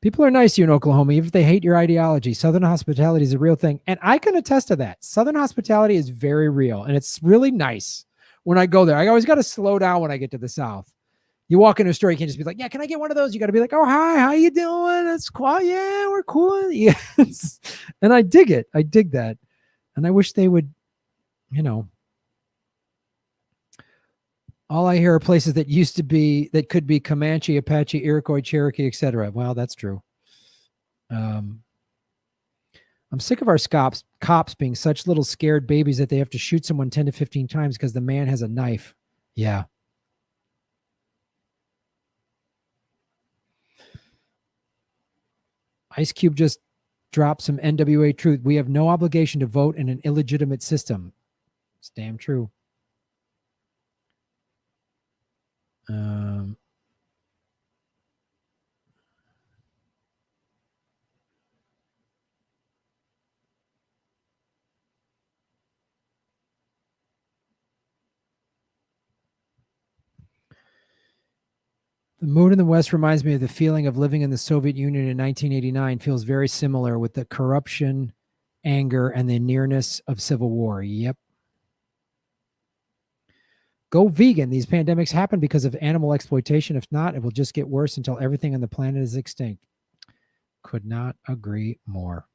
People are nice to you in Oklahoma, even if they hate your ideology. Southern hospitality is a real thing. And I can attest to that. Southern hospitality is very real. And it's really nice when I go there. I always got to slow down when I get to the South. You walk into a store, you can't just be like, yeah, can I get one of those? You got to be like, oh, hi, how you doing? That's cool. Yeah, we're cool. Yes. And I dig it. I dig that. And I wish they would, all I hear are places that could be Comanche, Apache, Iroquois, Cherokee, etc. Well, that's true. I'm sick of our cops being such little scared babies that they have to shoot someone 10 to 15 times because the man has a knife. Yeah. Ice Cube just dropped some NWA truth. We have no obligation to vote in an illegitimate system. It's damn true. The mood in the West reminds me of the feeling of living in the Soviet Union in 1989. Feels very similar with the corruption, anger, and the nearness of civil war. Yep. Go vegan. These pandemics happen because of animal exploitation. If not, it will just get worse until everything on the planet is extinct. Could not agree more.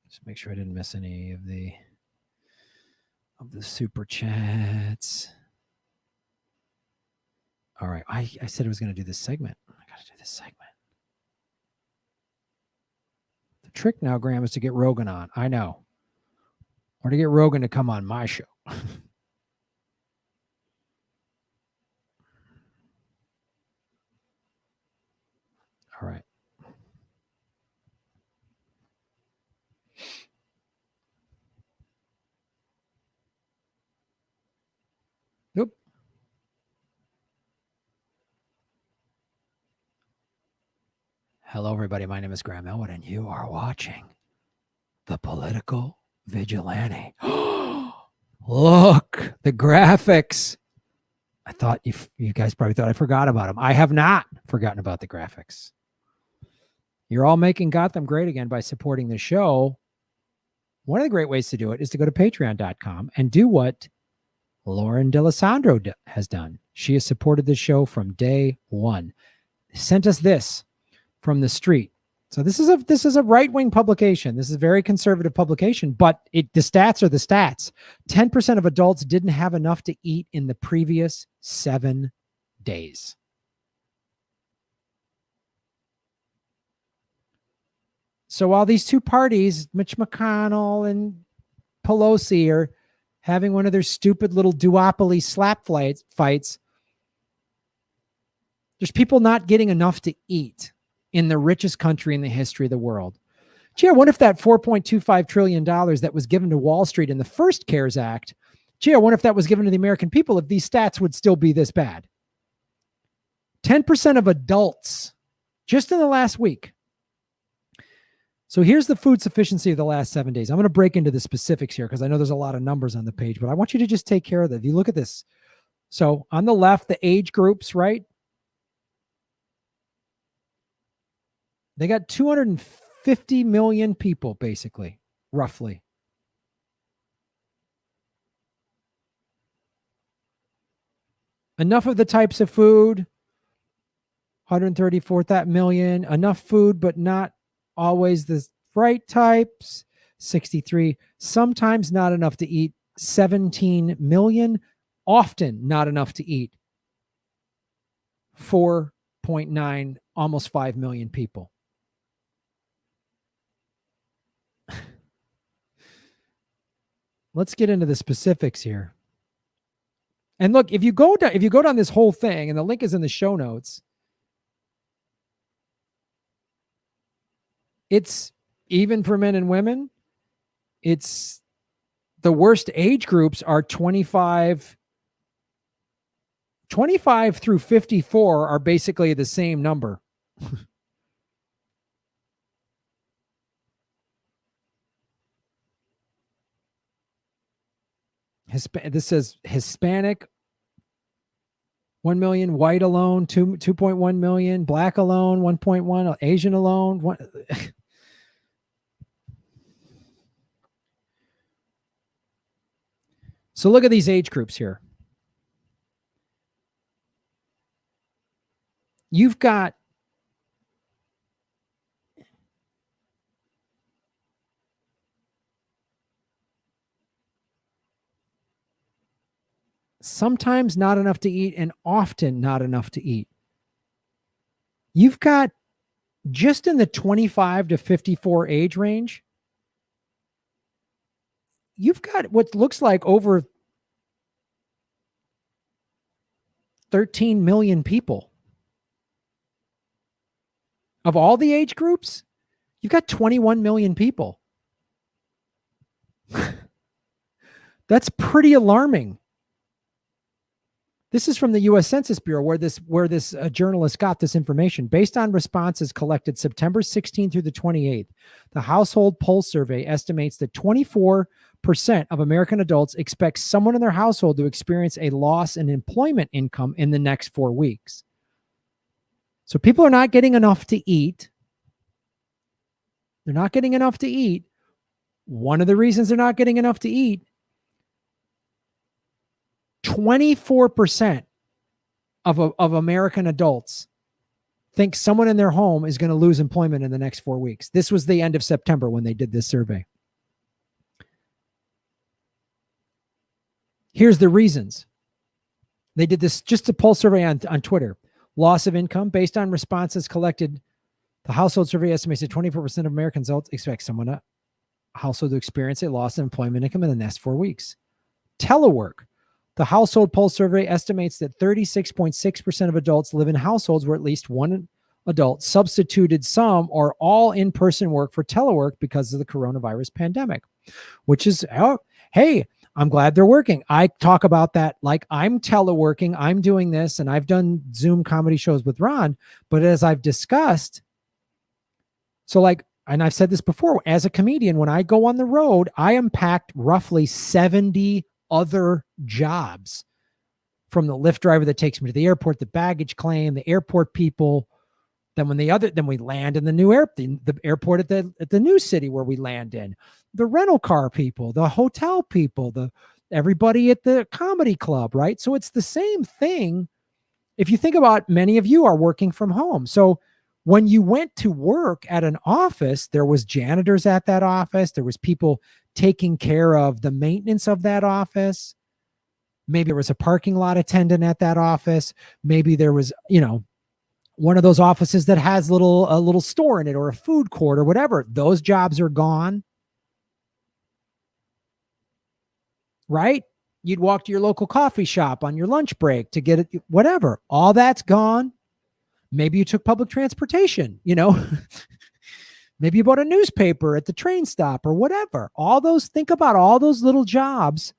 Just make sure I didn't miss any of the super chats. All right. I said I was going to do this segment. I got to do this segment. The trick now, Graham, is to get Rogan on. I know. Or to get Rogan to come on my show. All right. Nope. Hello, everybody. My name is Graham Elwood, and you are watching The Political Vigilante. Look, the graphics. I thought you guys probably thought I forgot about them. I have not forgotten about the graphics. You're all making Gotham great again by supporting the show. One of the great ways to do it is to go to patreon.com and do what Lauren D'Alessandro has done. She has supported the show from day one. Sent us this from the street. So this is a right-wing publication. This is a very conservative publication, but the stats are the stats. 10% of adults didn't have enough to eat in the previous 7 days. So while these two parties, Mitch McConnell and Pelosi, are having one of their stupid little duopoly slap fights, there's people not getting enough to eat in the richest country in the history of the world. Gee, I wonder if that $4.25 trillion that was given to Wall Street in the first CARES Act Gee, I wonder if that was given to the American people, if these stats would still be this bad. 10% of adults just in the last week. So here's the food sufficiency of the last 7 days. I'm going to break into the specifics here because I know there's a lot of numbers on the page, but I want you to just take care of that. If you look at this. So on the left, the age groups, right? They got 250 million people, basically, roughly. Enough of the types of food, 134 million. Enough food, but not always the right types, 63. Sometimes not enough to eat, 17 million. Often not enough to eat, 4.9, almost 5 million people. Let's get into the specifics here. And look, if you go down this whole thing, and the link is in the show notes, it's even for men and women. It's the worst age groups are 25 through 54 are basically the same number. This says Hispanic, 1 million, white alone, 2.1 million, black alone, 1.1, Asian alone. So look at these age groups here. You've got sometimes not enough to eat and often not enough to eat. You've got just in the 25 to 54 age range, you've got what looks like over 13 million people. Of all the age groups, you've got 21 million people. That's pretty alarming. This is from the U.S. Census Bureau, where this journalist got this information. Based on responses collected September 16th through the 28th, the Household Pulse Survey estimates that 24% of American adults expect someone in their household to experience a loss in employment income in the next 4 weeks. So people are not getting enough to eat. They're not getting enough to eat. One of the reasons they're not getting enough to eat, 24% of American adults think someone in their home is going to lose employment in the next 4 weeks. This was the end of September when they did this survey. Here's the reasons. They did this just a pulse survey on Twitter. Loss of income based on responses collected. The household survey estimates that 24% of American adults expect someone in a household to experience a loss in employment income in the next 4 weeks. Telework. The Household Pulse Survey estimates that 36.6% of adults live in households where at least one adult substituted some or all in-person work for telework because of the coronavirus pandemic, which is, hey, I'm glad they're working. I talk about that like I'm teleworking, I'm doing this, and I've done Zoom comedy shows with Ron. But as I've discussed, so like, and I've said this before, as a comedian, when I go on the road, I impact roughly 70 other jobs, from the Lyft driver that takes me to the airport, the baggage claim, the airport people. Then we land in the new the airport at the new city where we land in, the rental car people, the hotel people, everybody at the comedy club, right? So it's the same thing. If you think about, many of you are working from home. So when you went to work at an office, there was janitors at that office. There was people taking care of the maintenance of that office. Maybe there was a parking lot attendant at that office. Maybe there was, one of those offices that has a little store in it, or a food court or whatever. Those jobs are gone. Right? You'd walk to your local coffee shop on your lunch break to get it, whatever. All that's gone. Maybe you took public transportation, maybe you bought a newspaper at the train stop or whatever. Think about all those little jobs.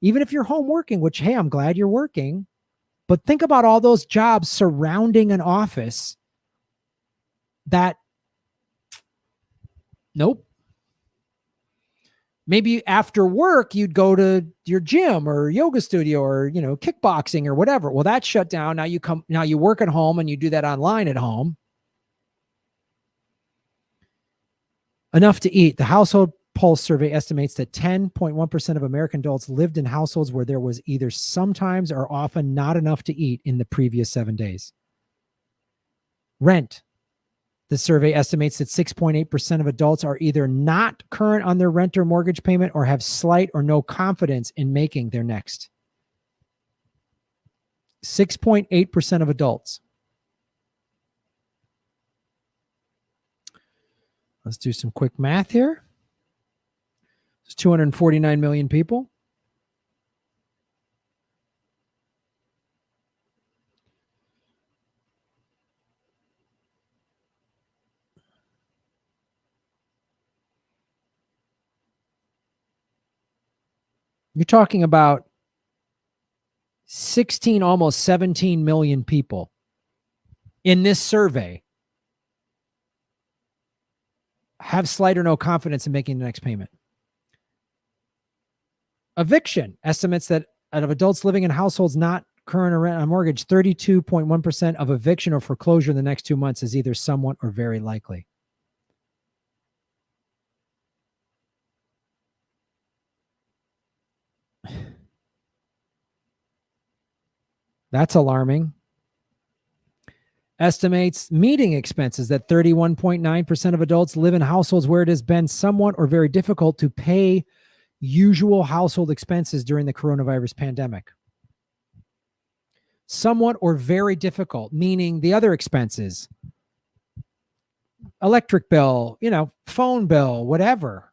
even if you're home working, which, hey, I'm glad you're working, but think about all those jobs surrounding an office that, nope. Maybe after work, you'd go to your gym or yoga studio or, kickboxing or whatever. Well, that's shut down. Now you work at home and you do that online at home. Enough to eat. The Household Pulse survey estimates that 10.1% of American adults lived in households where there was either sometimes or often not enough to eat in the previous 7 days. Rent. The survey estimates that 6.8% of adults are either not current on their rent or mortgage payment or have slight or no confidence in making their next. 6.8% of adults. Let's do some quick math here. There's 249 million people. You're talking about 16, almost 17 million people in this survey have slight or no confidence in making the next payment. Eviction estimates that out of adults living in households not current or rent on mortgage, 32.1% of eviction or foreclosure in the next 2 months is either somewhat or very likely. That's alarming. Estimates meeting expenses that 31.9% of adults live in households where it has been somewhat or very difficult to pay usual household expenses during the coronavirus pandemic. Somewhat or very difficult, meaning the other expenses, electric bill, phone bill, whatever.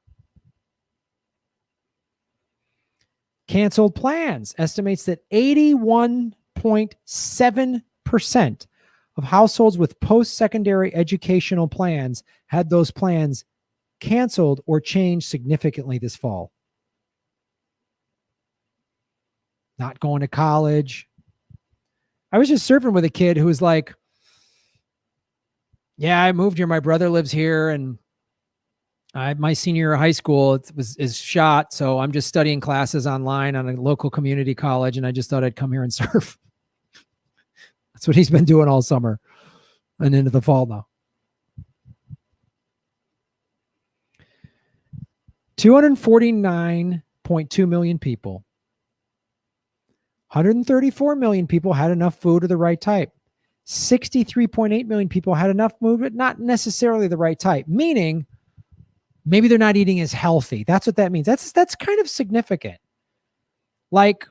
Canceled plans estimates that 81.7% of households with post-secondary educational plans had those plans canceled or changed significantly this fall. Not going to college. I was just surfing with a kid who was like, yeah, I moved here. My brother lives here, and my senior year of high school is shot, so I'm just studying classes online on a local community college, and I just thought I'd come here and surf. That's what he's been doing all summer and into the fall now. 249.2 million people. 134 million people had enough food of the right type. 63.8 million people had enough food, but not necessarily the right type, meaning maybe they're not eating as healthy. That's what that means. That's kind of significant. Like,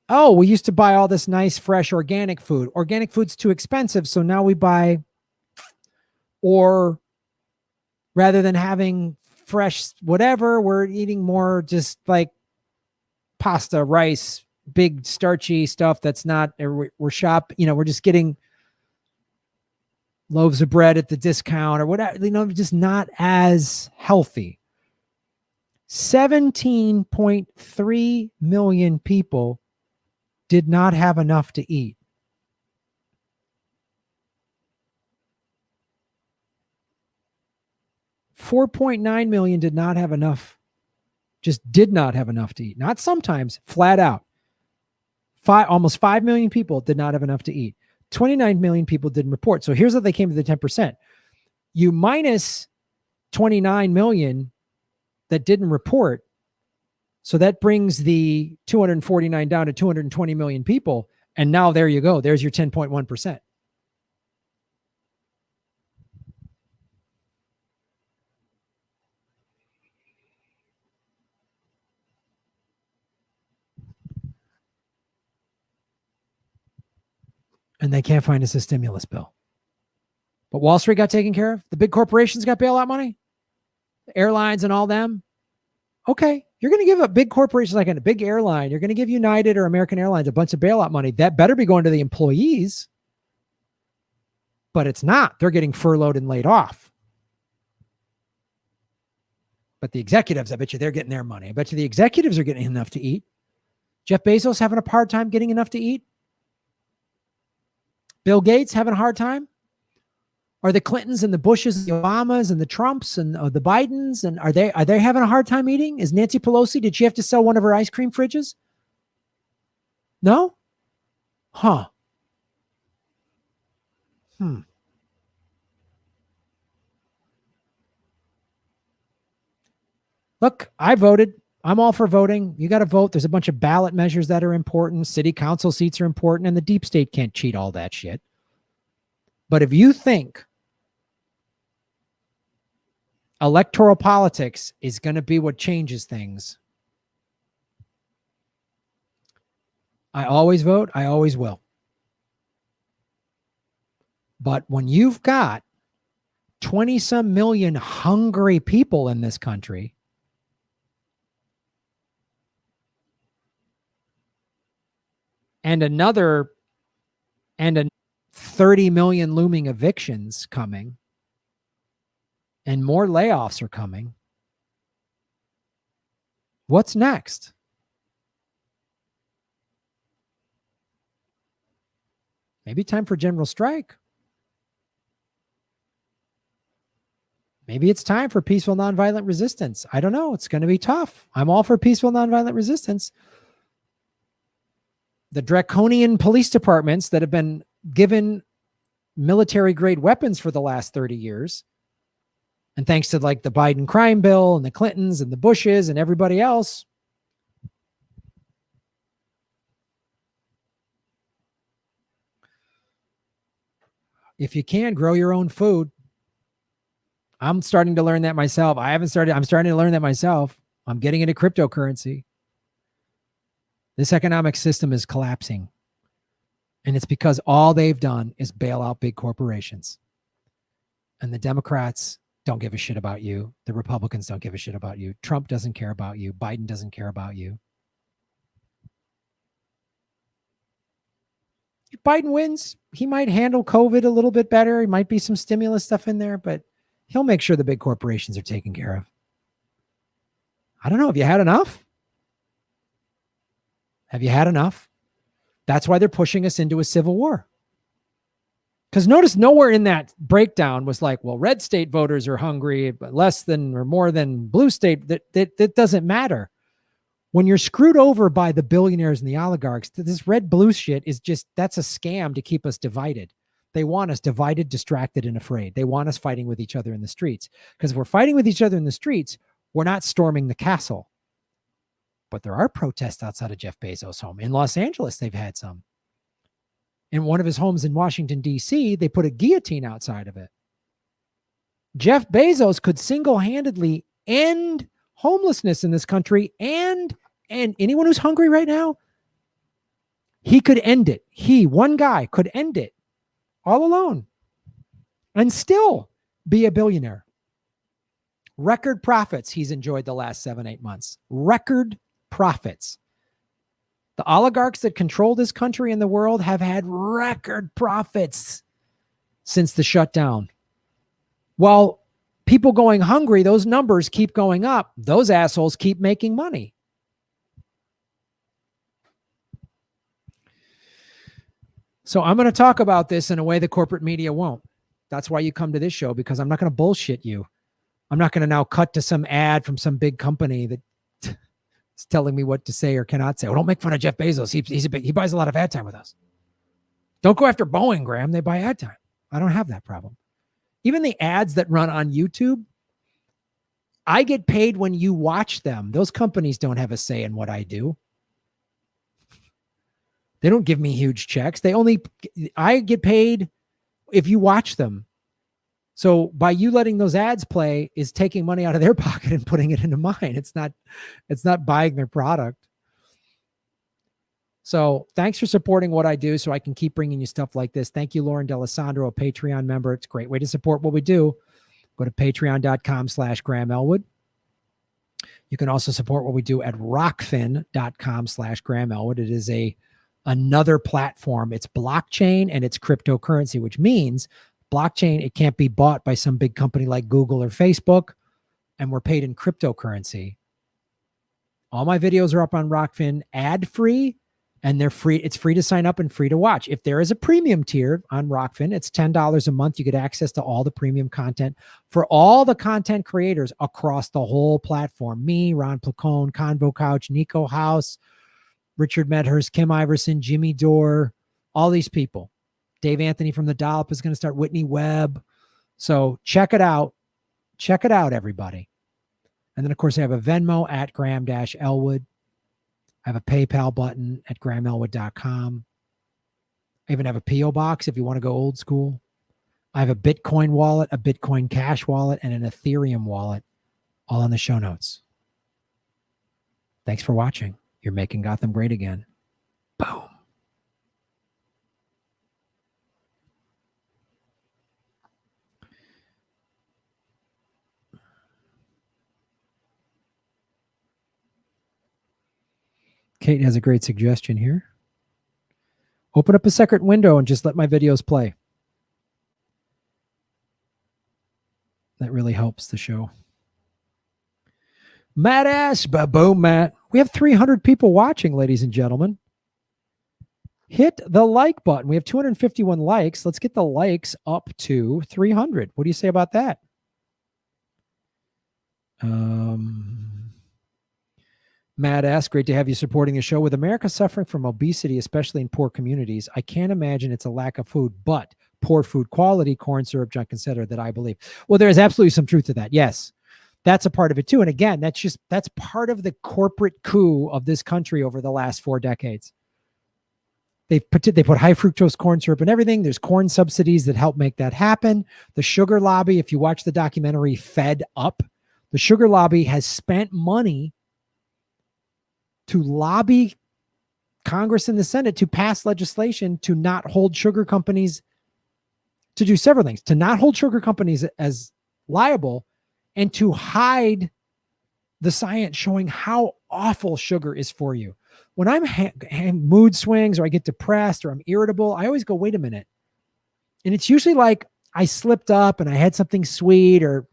oh, we used to buy all this nice, fresh, organic food. Organic food's too expensive, so now we buy, or rather than having fresh whatever, we're eating more just like pasta, rice, big starchy stuff that's not, we're we're just getting loaves of bread at the discount or whatever, just not as healthy. 17.3 million people did not have enough to eat. $4.9 million did not have enough, just did not have enough to eat. Not sometimes, flat out. Almost 5 million people did not have enough to eat. 29 million people didn't report. So here's how they came to the 10%. You minus 29 million that didn't report. So that brings the 249 down to 220 million people. And now there you go. There's your 10.1%. And they can't find us a stimulus bill. But Wall Street got taken care of. The big corporations got bailout money. The airlines and all them. Okay, you're going to give a big corporation like a big airline, you're going to give United or American Airlines a bunch of bailout money. That better be going to the employees. But it's not. They're getting furloughed and laid off. But the executives, I bet you they're getting their money. I bet you the executives are getting enough to eat. Jeff Bezos having a hard time getting enough to eat? Bill Gates having a hard time? Are the Clintons and the Bushes and the Obamas and the Trumps and the Bidens, and are they having a hard time eating? Is Nancy Pelosi, did she have to sell one of her ice cream fridges? No? Huh. Look, I voted. I'm all for voting. You got to vote. There's a bunch of ballot measures that are important. City council seats are important, and the deep state can't cheat all that shit. But if you think electoral politics is going to be what changes things, I always vote. I always will. But when you've got 20-some million hungry people in this country, and 30 million looming evictions coming, and more layoffs are coming, what's next? Maybe time for general strike. Maybe it's time for peaceful nonviolent resistance. I don't know. It's going to be tough. I'm all for peaceful nonviolent resistance. The draconian police departments that have been given military-grade weapons for the last 30 years, and thanks to like the Biden crime bill and the Clintons and the Bushes and everybody else, if you can, grow your own food. I'm starting to learn that myself. I'm starting to learn that myself. I'm getting into cryptocurrency. This economic system is collapsing. And it's because all they've done is bail out big corporations. And the Democrats don't give a shit about you. The Republicans don't give a shit about you. Trump doesn't care about you. Biden doesn't care about you. If Biden wins, he might handle COVID a little bit better. He might be some stimulus stuff in there, but he'll make sure the big corporations are taken care of. I don't know. Have you had enough? Have you had enough? That's why they're pushing us into a civil war. Because notice nowhere in that breakdown was like, well, red state voters are hungry, but less than or more than blue state. That doesn't matter. When you're screwed over by the billionaires and the oligarchs, this red blue shit is just, that's a scam to keep us divided. They want us divided, distracted, and afraid. They want us fighting with each other in the streets. Because if we're fighting with each other in the streets, we're not storming the castle. But there are protests outside of Jeff Bezos' home. In Los Angeles, they've had some. In one of his homes in Washington, D.C., they put a guillotine outside of it. Jeff Bezos could single-handedly end homelessness in this country, and anyone who's hungry right now, he could end it. One guy, could end it all alone and still be a billionaire. Record profits he's enjoyed the last 7-8 months. Record profits. The oligarchs that control this country and the world have had record profits since the shutdown. While people going hungry, those numbers keep going up. Those assholes keep making money. So I'm going to talk about this in a way the corporate media won't. That's why you come to this show, because I'm not going to bullshit you. I'm not going to now cut to some ad from some big company that is telling me what to say or cannot say. Well, don't make fun of Jeff Bezos. He buys a lot of ad time with us. Don't go after Boeing, Graham. They buy ad time. I don't have that problem. Even the ads that run on YouTube, I get paid when you watch them. Those companies don't have a say in what I do. They don't give me huge checks. I get paid if you watch them. So by you letting those ads play is taking money out of their pocket and putting it into mine. It's not buying their product. So thanks for supporting what I do so I can keep bringing you stuff like this. Thank you, Lauren D'Alessandro, a Patreon member. It's a great way to support what we do. Go to patreon.com/Graham Elwood. You can also support what we do at rockfin.com/Graham Elwood. It is another platform. It's blockchain and it's cryptocurrency, which means blockchain, it can't be bought by some big company like Google or Facebook, and we're paid in cryptocurrency All my videos are up on Rockfin ad-free, and they're free. It's free to sign up and free to watch. If there is a premium tier on Rockfin, it's $10 a month. You get access to all the premium content for all the content creators across the whole platform. Me, Ron Placone, Convo Couch, Nico House, Richard Medhurst, Kim Iverson, Jimmy Dore, all these people. Dave Anthony from the Dollop is going to start, Whitney Webb. So check it out. Check it out, everybody. And then, of course, I have a Venmo at Graham-Elwood. I have a PayPal button at GrahamElwood.com. I even have a P.O. box if you want to go old school. I have a Bitcoin wallet, a Bitcoin Cash wallet, and an Ethereum wallet, all in the show notes. Thanks for watching. You're making Gotham great again. Boom. Kate has a great suggestion here. Open up a second window and just let my videos play. That really helps the show. Matt S. Boom, Matt. We have 300 people watching, ladies and gentlemen. Hit the like button. We have 251 likes. Let's get the likes up to 300. What do you say about that? Matt asks, great to have you supporting the show. With America suffering from obesity, especially in poor communities, I can't imagine it's a lack of food, but poor food quality, corn syrup, junk, etc. that I believe. Well, there is absolutely some truth to that. Yes, that's a part of it too. And again, that's part of the corporate coup of this country over the last 4 decades. They put high fructose corn syrup in everything. There's corn subsidies that help make that happen. The sugar lobby, if you watch the documentary Fed Up, the sugar lobby has spent money to lobby Congress and the Senate to pass legislation to not hold sugar companies, to do several things, to not hold sugar companies as liable and to hide the science showing how awful sugar is for you. When I'm mood swings or I get depressed or I'm irritable, I always go, wait a minute. And it's usually like I slipped up and I had something sweet, or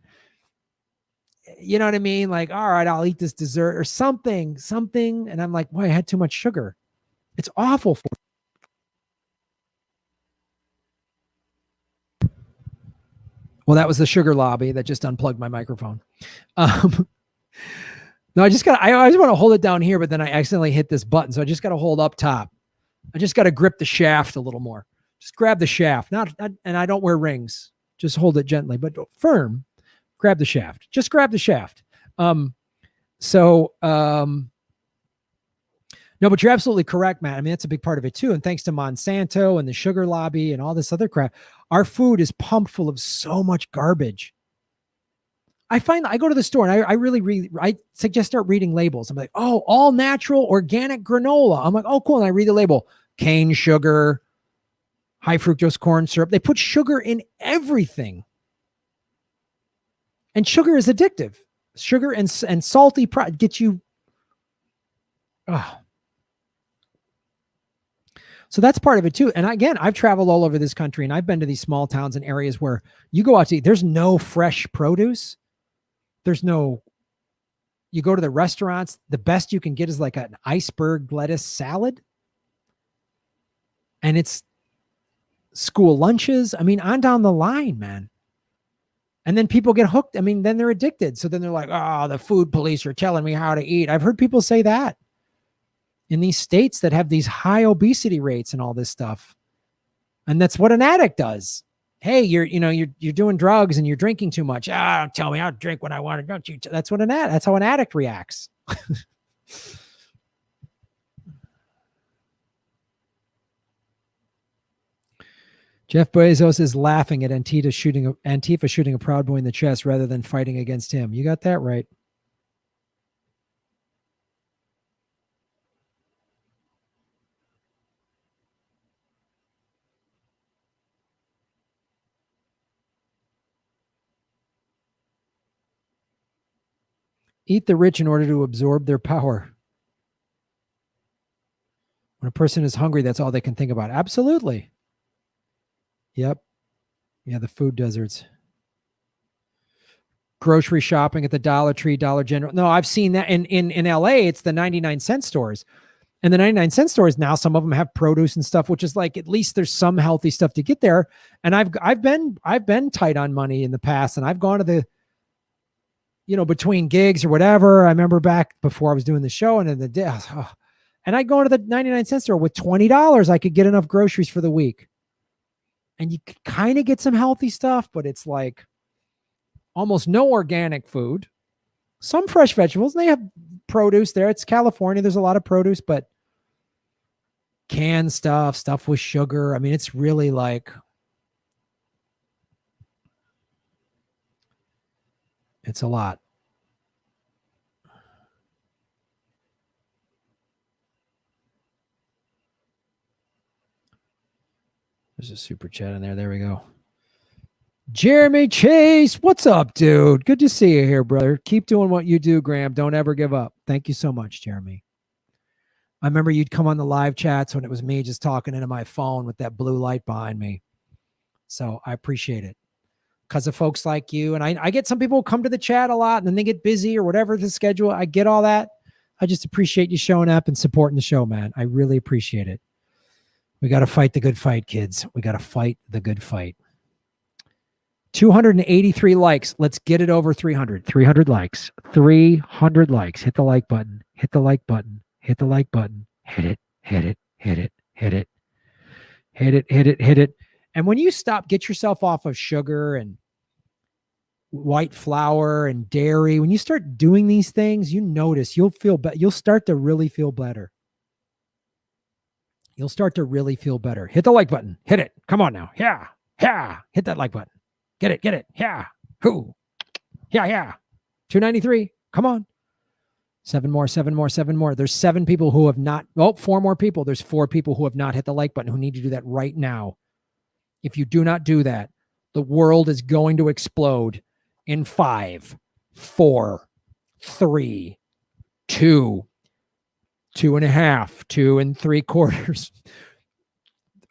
you know what I mean? Like, all right, I'll eat this dessert or something. And I'm like, boy, I had too much sugar. It's awful for me. Well, that was the sugar lobby that just unplugged my microphone. No, I always want to hold it down here, but then I accidentally hit this button. So I just got to hold up top. I just got to grip the shaft a little more. Just grab the shaft. Not, and I don't wear rings. Just hold it gently, but firm. Grab the shaft. Just grab the shaft. No, but you're absolutely correct, Matt. I mean, that's a big part of it too. And thanks to Monsanto and the sugar lobby and all this other crap, our food is pumped full of so much garbage. I find I go to the store and I suggest start reading labels. I'm like, oh, all natural organic granola. I'm like, oh, cool. And I read the label, cane sugar, high fructose corn syrup. They put sugar in everything. And sugar is addictive. Sugar and salty get you. So that's part of it too. And again, I've traveled all over this country and I've been to these small towns and areas where you go out to eat. There's no fresh produce. You go to the restaurants, the best you can get is like an iceberg lettuce salad. And it's school lunches. I mean, on down the line, man. And then people get hooked. I mean, then they're addicted. So then they're like, oh, the food police are telling me how to eat. I've heard people say that in these states that have these high obesity rates and all this stuff. And that's what an addict does. Hey, you're doing drugs and you're drinking too much. Don't tell me, I'll drink when I want to. Don't you? That's how an addict reacts. Jeff Bezos is laughing at Antifa shooting a Proud Boy in the chest rather than fighting against him. You got that right. Eat the rich in order to absorb their power. When a person is hungry, that's all they can think about. Absolutely. Yep. Yeah, the food deserts. grocery shopping at the Dollar Tree, Dollar General. No, I've seen that in LA. It's the 99-cent stores, and the 99-cent stores now, some of them have produce and stuff, which is like, at least there's some healthy stuff to get there. And I've been tight on money in the past, and I've gone to the, between gigs or whatever. I remember back before I was doing the show, and in the day, and I go to the 99-cent store with $20. I could get enough groceries for the week. And you could kind of get some healthy stuff, but it's like almost no organic food, some fresh vegetables. They have produce there. It's California. There's a lot of produce, but canned stuff with sugar. I mean, it's really like, it's a lot. There's a super chat in there. There we go. Jeremy Chase, what's up, dude? Good to see you here, brother. Keep doing what you do, Graham. Don't ever give up. Thank you so much, Jeremy. I remember you'd come on the live chats when it was me just talking into my phone with that blue light behind me. So I appreciate it because of folks like you. And I get some people who come to the chat a lot and then they get busy or whatever the schedule. I get all that. I just appreciate you showing up and supporting the show, man. I really appreciate it. We got to fight the good fight, kids. We got to fight the good fight. 283 likes. Let's get it over 300. 300 likes. 300 likes. Hit the like button. Hit the like button. Hit the like button. Hit it. Hit it. Hit it. Hit it. Hit it. Hit it. Hit it. And when you stop, get yourself off of sugar and white flour and dairy. When you start doing these things, you notice you'll feel better. You'll start to really feel better. You'll start to really feel better. Hit the like button. Hit it. Come on now. Yeah. Yeah. Hit that like button. Get it. Get it. Yeah. Who? Yeah. Yeah. 293. Come on. 7 more, 7 more, 7 more. There's 7 people who have not. Oh, 4 more people. There's 4 people who have not hit the like button who need to do that right now. If you do not do that, the world is going to explode in 5, 4, 3, 2, 2.5, 2 3/4.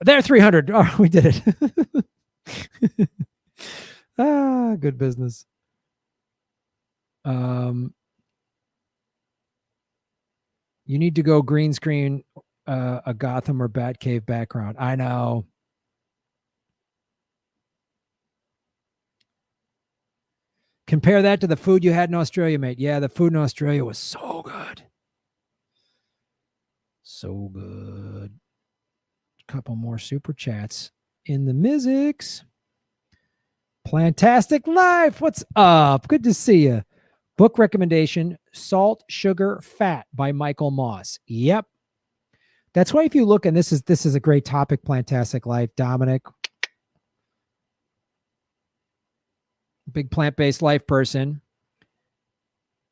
There, 300. Oh, we did it. Good business. You need to go green screen a Gotham or Batcave background. I know. Compare that to the food you had in Australia, mate. Yeah, the food in Australia was so good. So good. A couple more super chats in the Mizzix. Plantastic Life. What's up? Good to see you. Book recommendation, Salt, Sugar, Fat by Michael Moss. Yep. That's why if you look, and this is a great topic, Plantastic Life, Dominic. Big plant-based life person.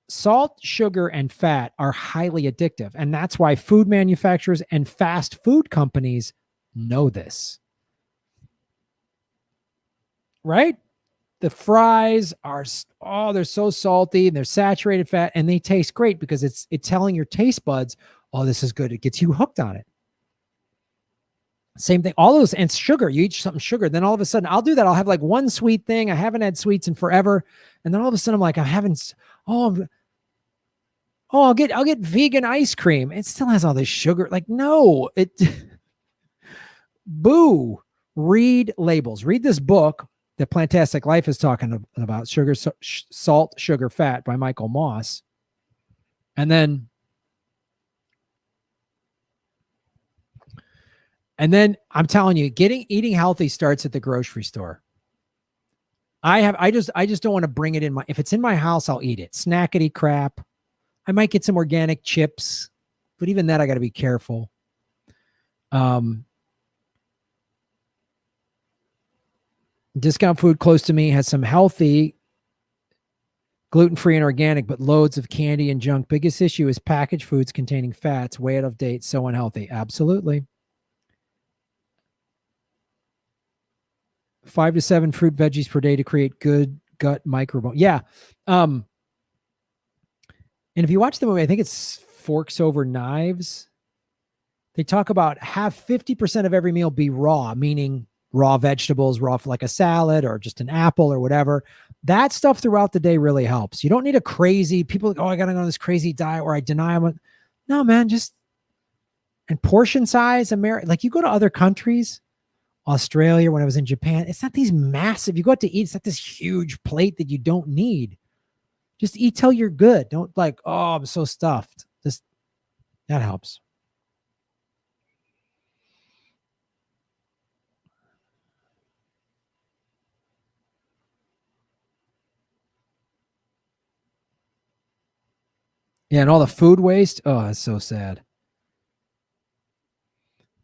Salt, sugar, and fat are highly addictive. And that's why food manufacturers and fast food companies know this. Right? The fries are, they're so salty and they're saturated fat and they taste great because it's telling your taste buds, oh, this is good. It gets you hooked on it. Same thing. All those, and sugar, you eat something sugar. Then all of a sudden I'll do that. I'll have like one sweet thing. I haven't had sweets in forever. And then all of a sudden I'm like, I'll get vegan ice cream. It still has all this sugar. Like, no, boo. Read labels. Read this book that Plantastic Life is talking about, Sugar, Salt, Sugar, Fat by Michael Moss. And then I'm telling you, eating healthy starts at the grocery store. I just don't want to bring it in if it's in my house, I'll eat it. Snackety crap. I might get some organic chips, but even that I got to be careful. Discount food close to me has some healthy, gluten-free and organic, but loads of candy and junk. Biggest issue is packaged foods containing fats, way out of date, so unhealthy. Absolutely. 5 to 7 fruit veggies per day to create good gut microbiome. Yeah. And if you watch the movie, I think it's Forks Over Knives. They talk about have 50% of every meal be raw, meaning raw vegetables, raw for like a salad or just an apple or whatever. That stuff throughout the day really helps. You don't need a crazy people. Oh, I got to go on this crazy diet or I deny them. No, man, just and portion size. Like you go to other countries, Australia, when I was in Japan, it's not these massive. You go out to eat, it's not this huge plate that you don't need. Just eat till you're good. Don't like, oh, I'm so stuffed. Just that helps. Yeah, and all the food waste. Oh, it's so sad.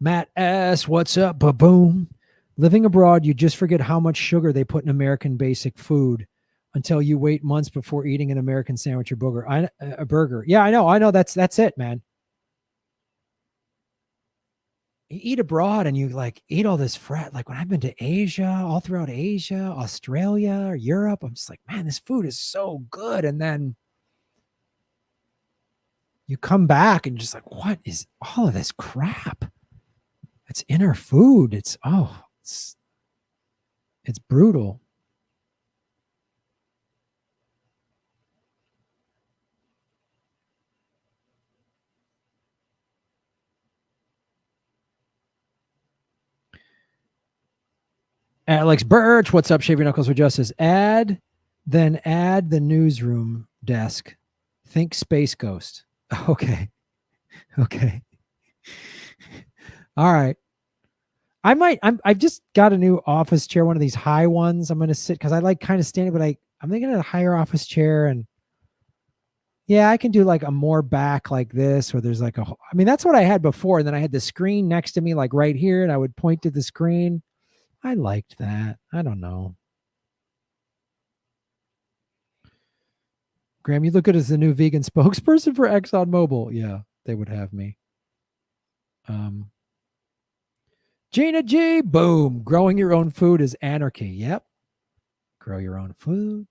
Matt S., what's up? Ba-boom. Living abroad, you just forget how much sugar they put in American basic food until you wait months before eating an American sandwich or burger. A burger. Yeah, I know. That's it, man. You eat abroad and you like eat all this like when I've been to Asia, all throughout Asia, Australia, or Europe, I'm just like, man, this food is so good. And then you come back and just like, what is all of this crap? It's in our food. It's brutal. Alex Birch, what's up? Shaving Knuckles with Justice. Add the newsroom desk. Think Space Ghost. Okay. All right. I've just got a new office chair, one of these high ones. I'm going to sit because I like kind of standing, but I'm thinking of a higher office chair. And yeah, I can do like a more back like this, where there's like that's what I had before. And then I had the screen next to me, like right here, and I would point to the screen. I liked that. I don't know. Graham, you look good as the new vegan spokesperson for ExxonMobil. Yeah, they would have me. Gina G, boom. Growing your own food is anarchy. Yep. Grow your own food.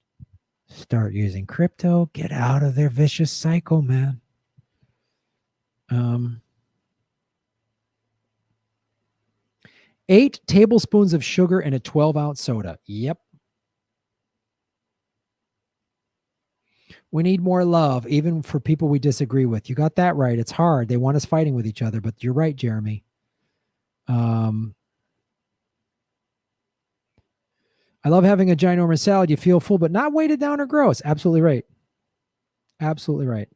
Start using crypto. Get out of their vicious cycle, man. 8 tablespoons of sugar in a 12-ounce soda. Yep. We need more love, even for people we disagree with. You got that right. It's hard. They want us fighting with each other, but you're right, Jeremy. I love having a ginormous salad. You feel full, but not weighted down or gross. Absolutely right. Absolutely right.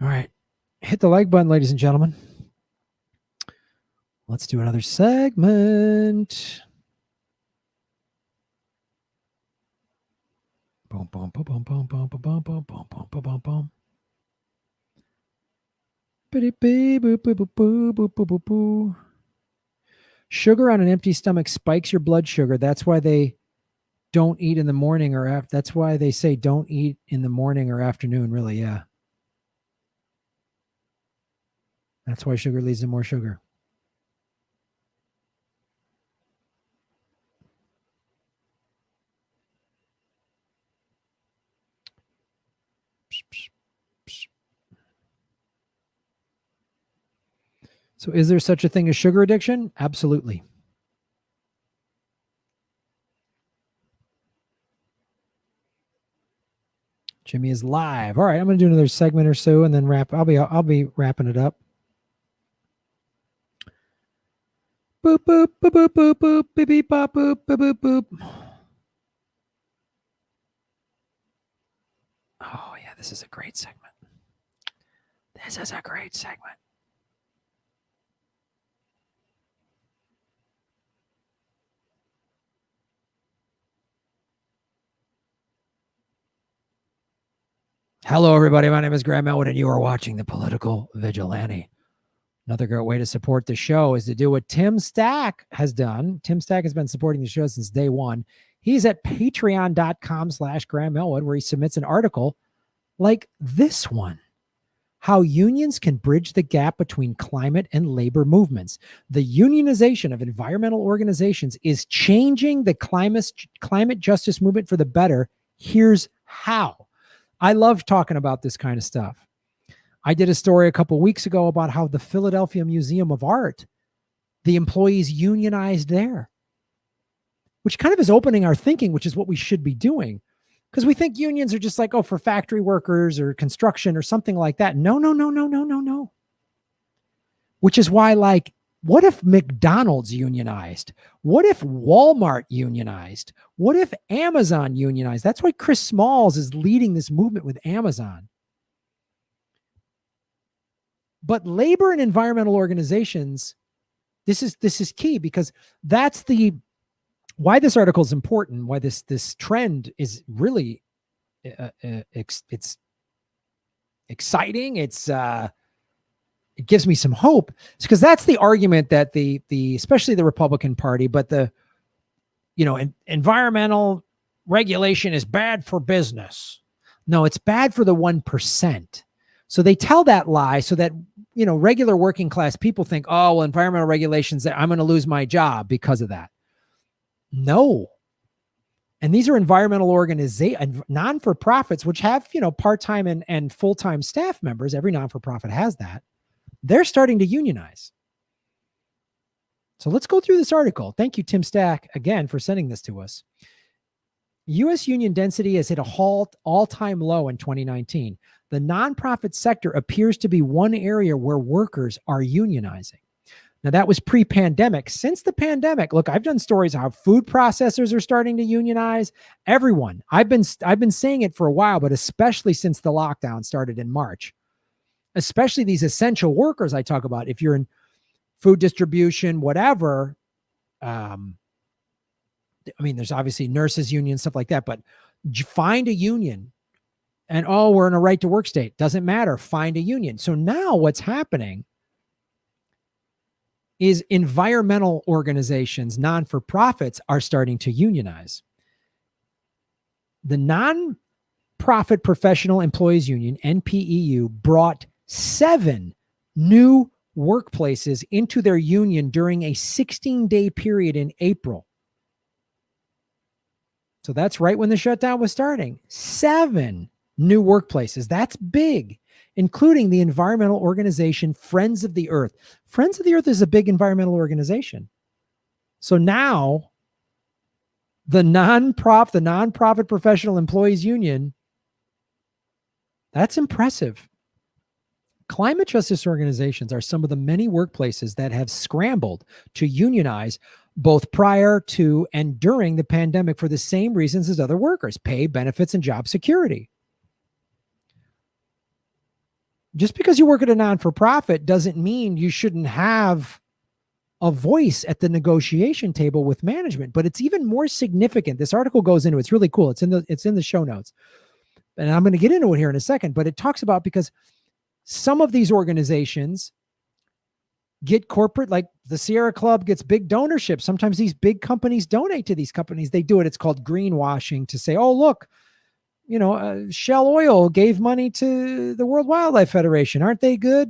All right. Hit the like button, ladies and gentlemen. Let's do another segment. Boom, boom, boom, boom, boom, boom, boom, boom, boom, boom, boom, boom, boom, boom. Sugar on an empty stomach spikes your blood sugar. That's why they don't eat in the morning or after. That's why they say don't eat in the morning or afternoon. Really, yeah. That's why sugar leads to more sugar. So is there such a thing as sugar addiction? Absolutely. Jimmy is live. All right, I'm going to do another segment or so and then wrap. I'll be wrapping it up. Boop boop boop boop boop boop beep beep bop boop boop boop boop. Oh yeah, this is a great segment. This is a great segment. Hello, everybody. My name is Graham Elwood, and you are watching The Political Vigilante. Another great way to support the show is to do what Tim Stack has done. Tim Stack has been supporting the show since day one. He's at patreon.com/Graham Elwood, where he submits an article like this one. how unions can bridge the gap between climate and labor movements. The unionization of environmental organizations is changing the climate justice movement for the better. Here's how. I love talking about this kind of stuff. I did a story a couple weeks ago about how the Philadelphia Museum of Art, the employees unionized there, which kind of is opening our thinking, which is what we should be doing. Because we think unions are just like, oh, for factory workers or construction or something like that. No. Which is why, like, what if McDonald's unionized? What if Walmart unionized? What if Amazon unionized? That's why Chris Smalls is leading this movement with Amazon. But labor and environmental organizations, this is key, because that's why this article is important, why this trend is really it's exciting. It gives me some hope. It's because that's the argument that the especially the Republican Party, but the environmental regulation is bad for business. No, it's bad for the 1%. So they tell that lie so that regular working class people think, oh, well, environmental regulations, that I'm going to lose my job because of that. No. And these are environmental organizations, non-for-profits, which have, part-time and full-time staff members. Every non-for-profit has that. They're starting to unionize. So let's go through this article. Thank you, Tim Stack, again, for sending this to us. U.S. union density has hit a all-time low in 2019. The nonprofit sector appears to be one area where workers are unionizing. Now, that was pre-pandemic. Since the pandemic, look, I've done stories how food processors are starting to unionize. Everyone. I've been saying it for a while, but especially since the lockdown started in March. Especially these essential workers I talk about. If you're in food distribution, whatever, there's obviously nurses union, stuff like that, but find a union. And, we're in a right to work state. Doesn't matter. Find a union. So now what's happening is environmental organizations, non-for-profits, are starting to unionize. The Nonprofit Professional Employees Union, NPEU, brought 7 new workplaces into their union during a 16-day period in April. So that's right when the shutdown was starting. 7 new workplaces. That's big, including the environmental organization Friends of the Earth. Friends of the Earth is a big environmental organization. So now the nonprofit professional employees union, that's impressive. Climate justice organizations are some of the many workplaces that have scrambled to unionize both prior to and during the pandemic for the same reasons as other workers: pay, benefits, and job security. Just because you work at a non-for-profit doesn't mean you shouldn't have a voice at the negotiation table with management. But it's even more significant. This article goes into it. It's really cool. It's in the show notes. And I'm going to get into it here in a second. But it talks about, because some of these organizations get corporate, like the Sierra Club gets big donorship. Sometimes these big companies donate to these companies. They do it. It's called greenwashing, to say, oh, look, Shell Oil gave money to the World Wildlife Federation. Aren't they good?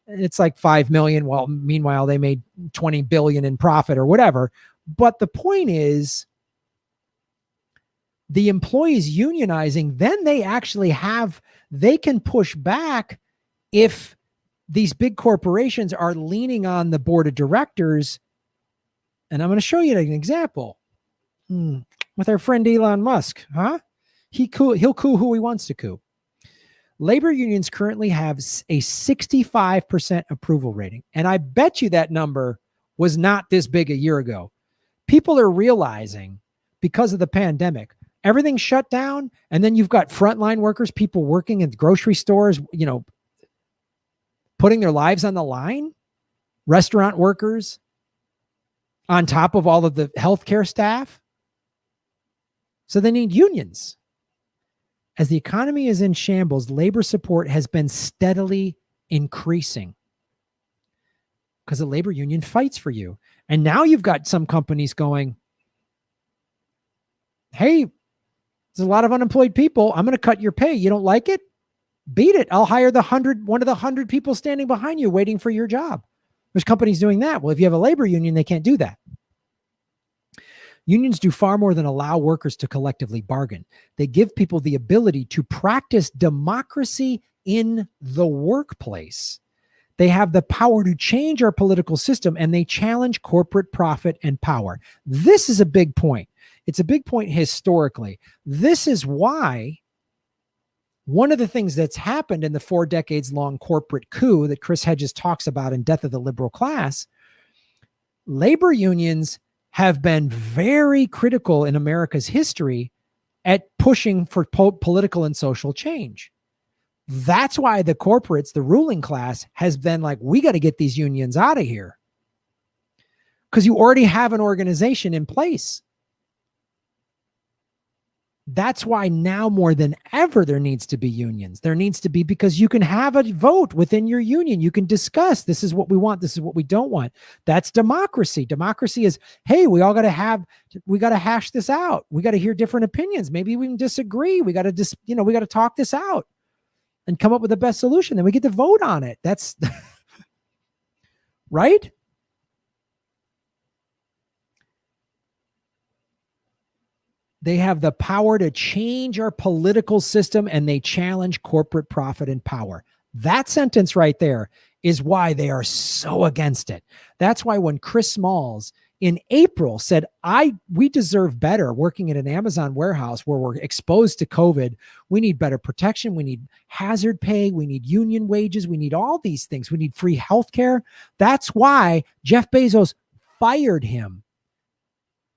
It's like 5 million. Well, meanwhile, they made 20 billion in profit or whatever. But the point is, the employees unionizing, then they can push back if these big corporations are leaning on the board of directors. And I'm going to show you an example with our friend Elon Musk, huh? He'll coup who he wants to coup. Labor unions currently have a 65% approval rating. And I bet you that number was not this big a year ago. People are realizing, because of the pandemic, everything shut down. And then you've got frontline workers, people working in grocery stores, putting their lives on the line, restaurant workers, on top of all of the healthcare staff. So they need unions. As the economy is in shambles, labor support has been steadily increasing because the labor union fights for you. And now you've got some companies going, hey, there's a lot of unemployed people. I'm going to cut your pay. You don't like it? Beat it. I'll hire one of the 100 people standing behind you waiting for your job. There's companies doing that. Well, if you have a labor union, they can't do that. Unions do far more than allow workers to collectively bargain. They give people the ability to practice democracy in the workplace. They have the power to change our political system, and they challenge corporate profit and power. This is a big point. It's a big point historically. This is why one of the things that's happened in the 4 decades long corporate coup that Chris Hedges talks about in Death of the Liberal Class, labor unions have been very critical in America's history at pushing for political and social change. That's why the corporates, the ruling class, has been like, we got to get these unions out of here. Because you already have an organization in place. That's why now more than ever there needs to be unions. There needs to be, because you can have a vote within your union. You can discuss, this is what we want, this is what we don't want. That's democracy. Democracy is, hey, we got to hash this out. We got to hear different opinions. Maybe we can disagree. We got to we got to talk this out and come up with the best solution. Then we get to vote on it. That's right. They have the power to change our political system, and they challenge corporate profit and power. That sentence right there is why they are so against it. That's why when Chris Smalls in April said, we deserve better working at an Amazon warehouse where we're exposed to COVID. We need better protection. We need hazard pay. We need union wages. We need all these things. We need free healthcare. That's why Jeff Bezos fired him.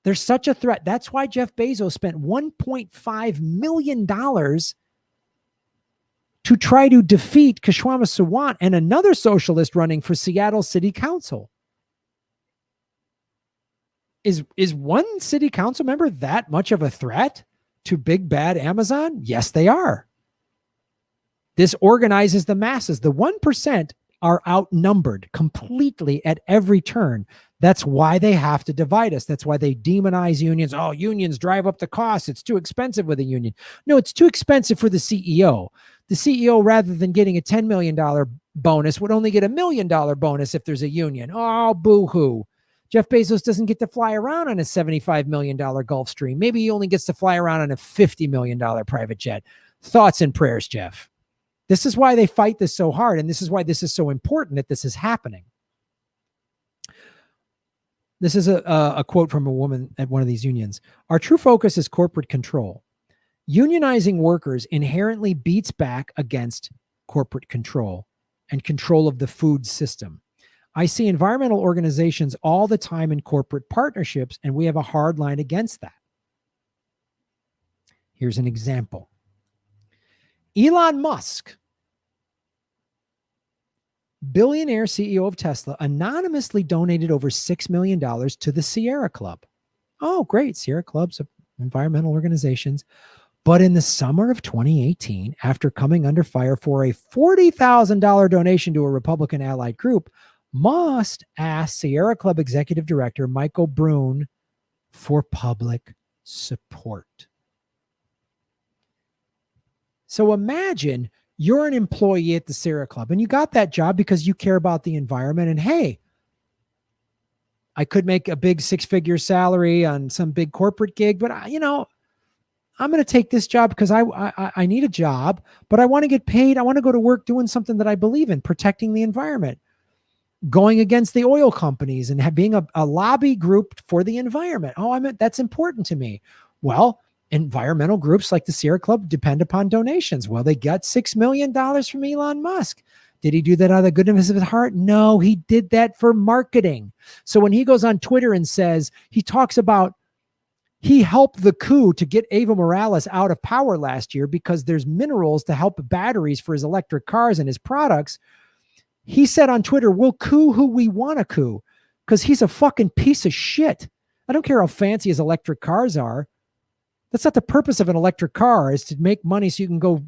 There's such a threat. That's why Jeff Bezos spent $1.5 million to try to defeat Kshama Sawant and another socialist running for Seattle City Council. Is one city council member that much of a threat to big bad Amazon? Yes, they are. This organizes the masses. The 1% are outnumbered completely at every turn. That's why they have to divide us. That's why they demonize unions. Oh, unions drive up the costs. It's too expensive with a union. No, it's too expensive for the CEO. The CEO, rather than getting a $10 million bonus, would only get $1 million bonus if there's a union. Oh, boo-hoo. Jeff Bezos doesn't get to fly around on a $75 million Gulfstream. Maybe he only gets to fly around on a $50 million private jet. Thoughts and prayers, Jeff. This is why they fight this so hard, and this is why this is so important that this is happening. This is a quote from a woman at one of these unions. Our true focus is corporate control. Unionizing workers inherently beats back against corporate control and control of the food system. I see environmental organizations all the time in corporate partnerships, and we have a hard line against that. Here's an example. Elon Musk, billionaire CEO of Tesla, anonymously donated over $6 million to the Sierra Club. Oh, great. Sierra Club's environmental organizations. But in the summer of 2018, after coming under fire for a $40,000 donation to a Republican allied group, Musk asked Sierra Club executive director Michael Brune for public support. So imagine you're an employee at the Sierra Club and you got that job because you care about the environment. And hey, I could make a big 6-figure salary on some big corporate gig, but I'm going to take this job because I need a job, but I want to get paid. I want to go to work doing something that I believe in, protecting the environment, going against the oil companies and being a lobby group for the environment. That's important to me. Well, environmental groups like the Sierra Club depend upon donations. Well, they got $6 million from Elon Musk. Did he do that out of the goodness of his heart? No, he did that for marketing. So when he goes on Twitter and says, he talks about he helped the coup to get Evo Morales out of power last year because there's minerals to help batteries for his electric cars and his products. He said on Twitter, we'll coup who we want to coup because he's a fucking piece of shit. I don't care how fancy his electric cars are. That's not the purpose of an electric car, is to make money so you can go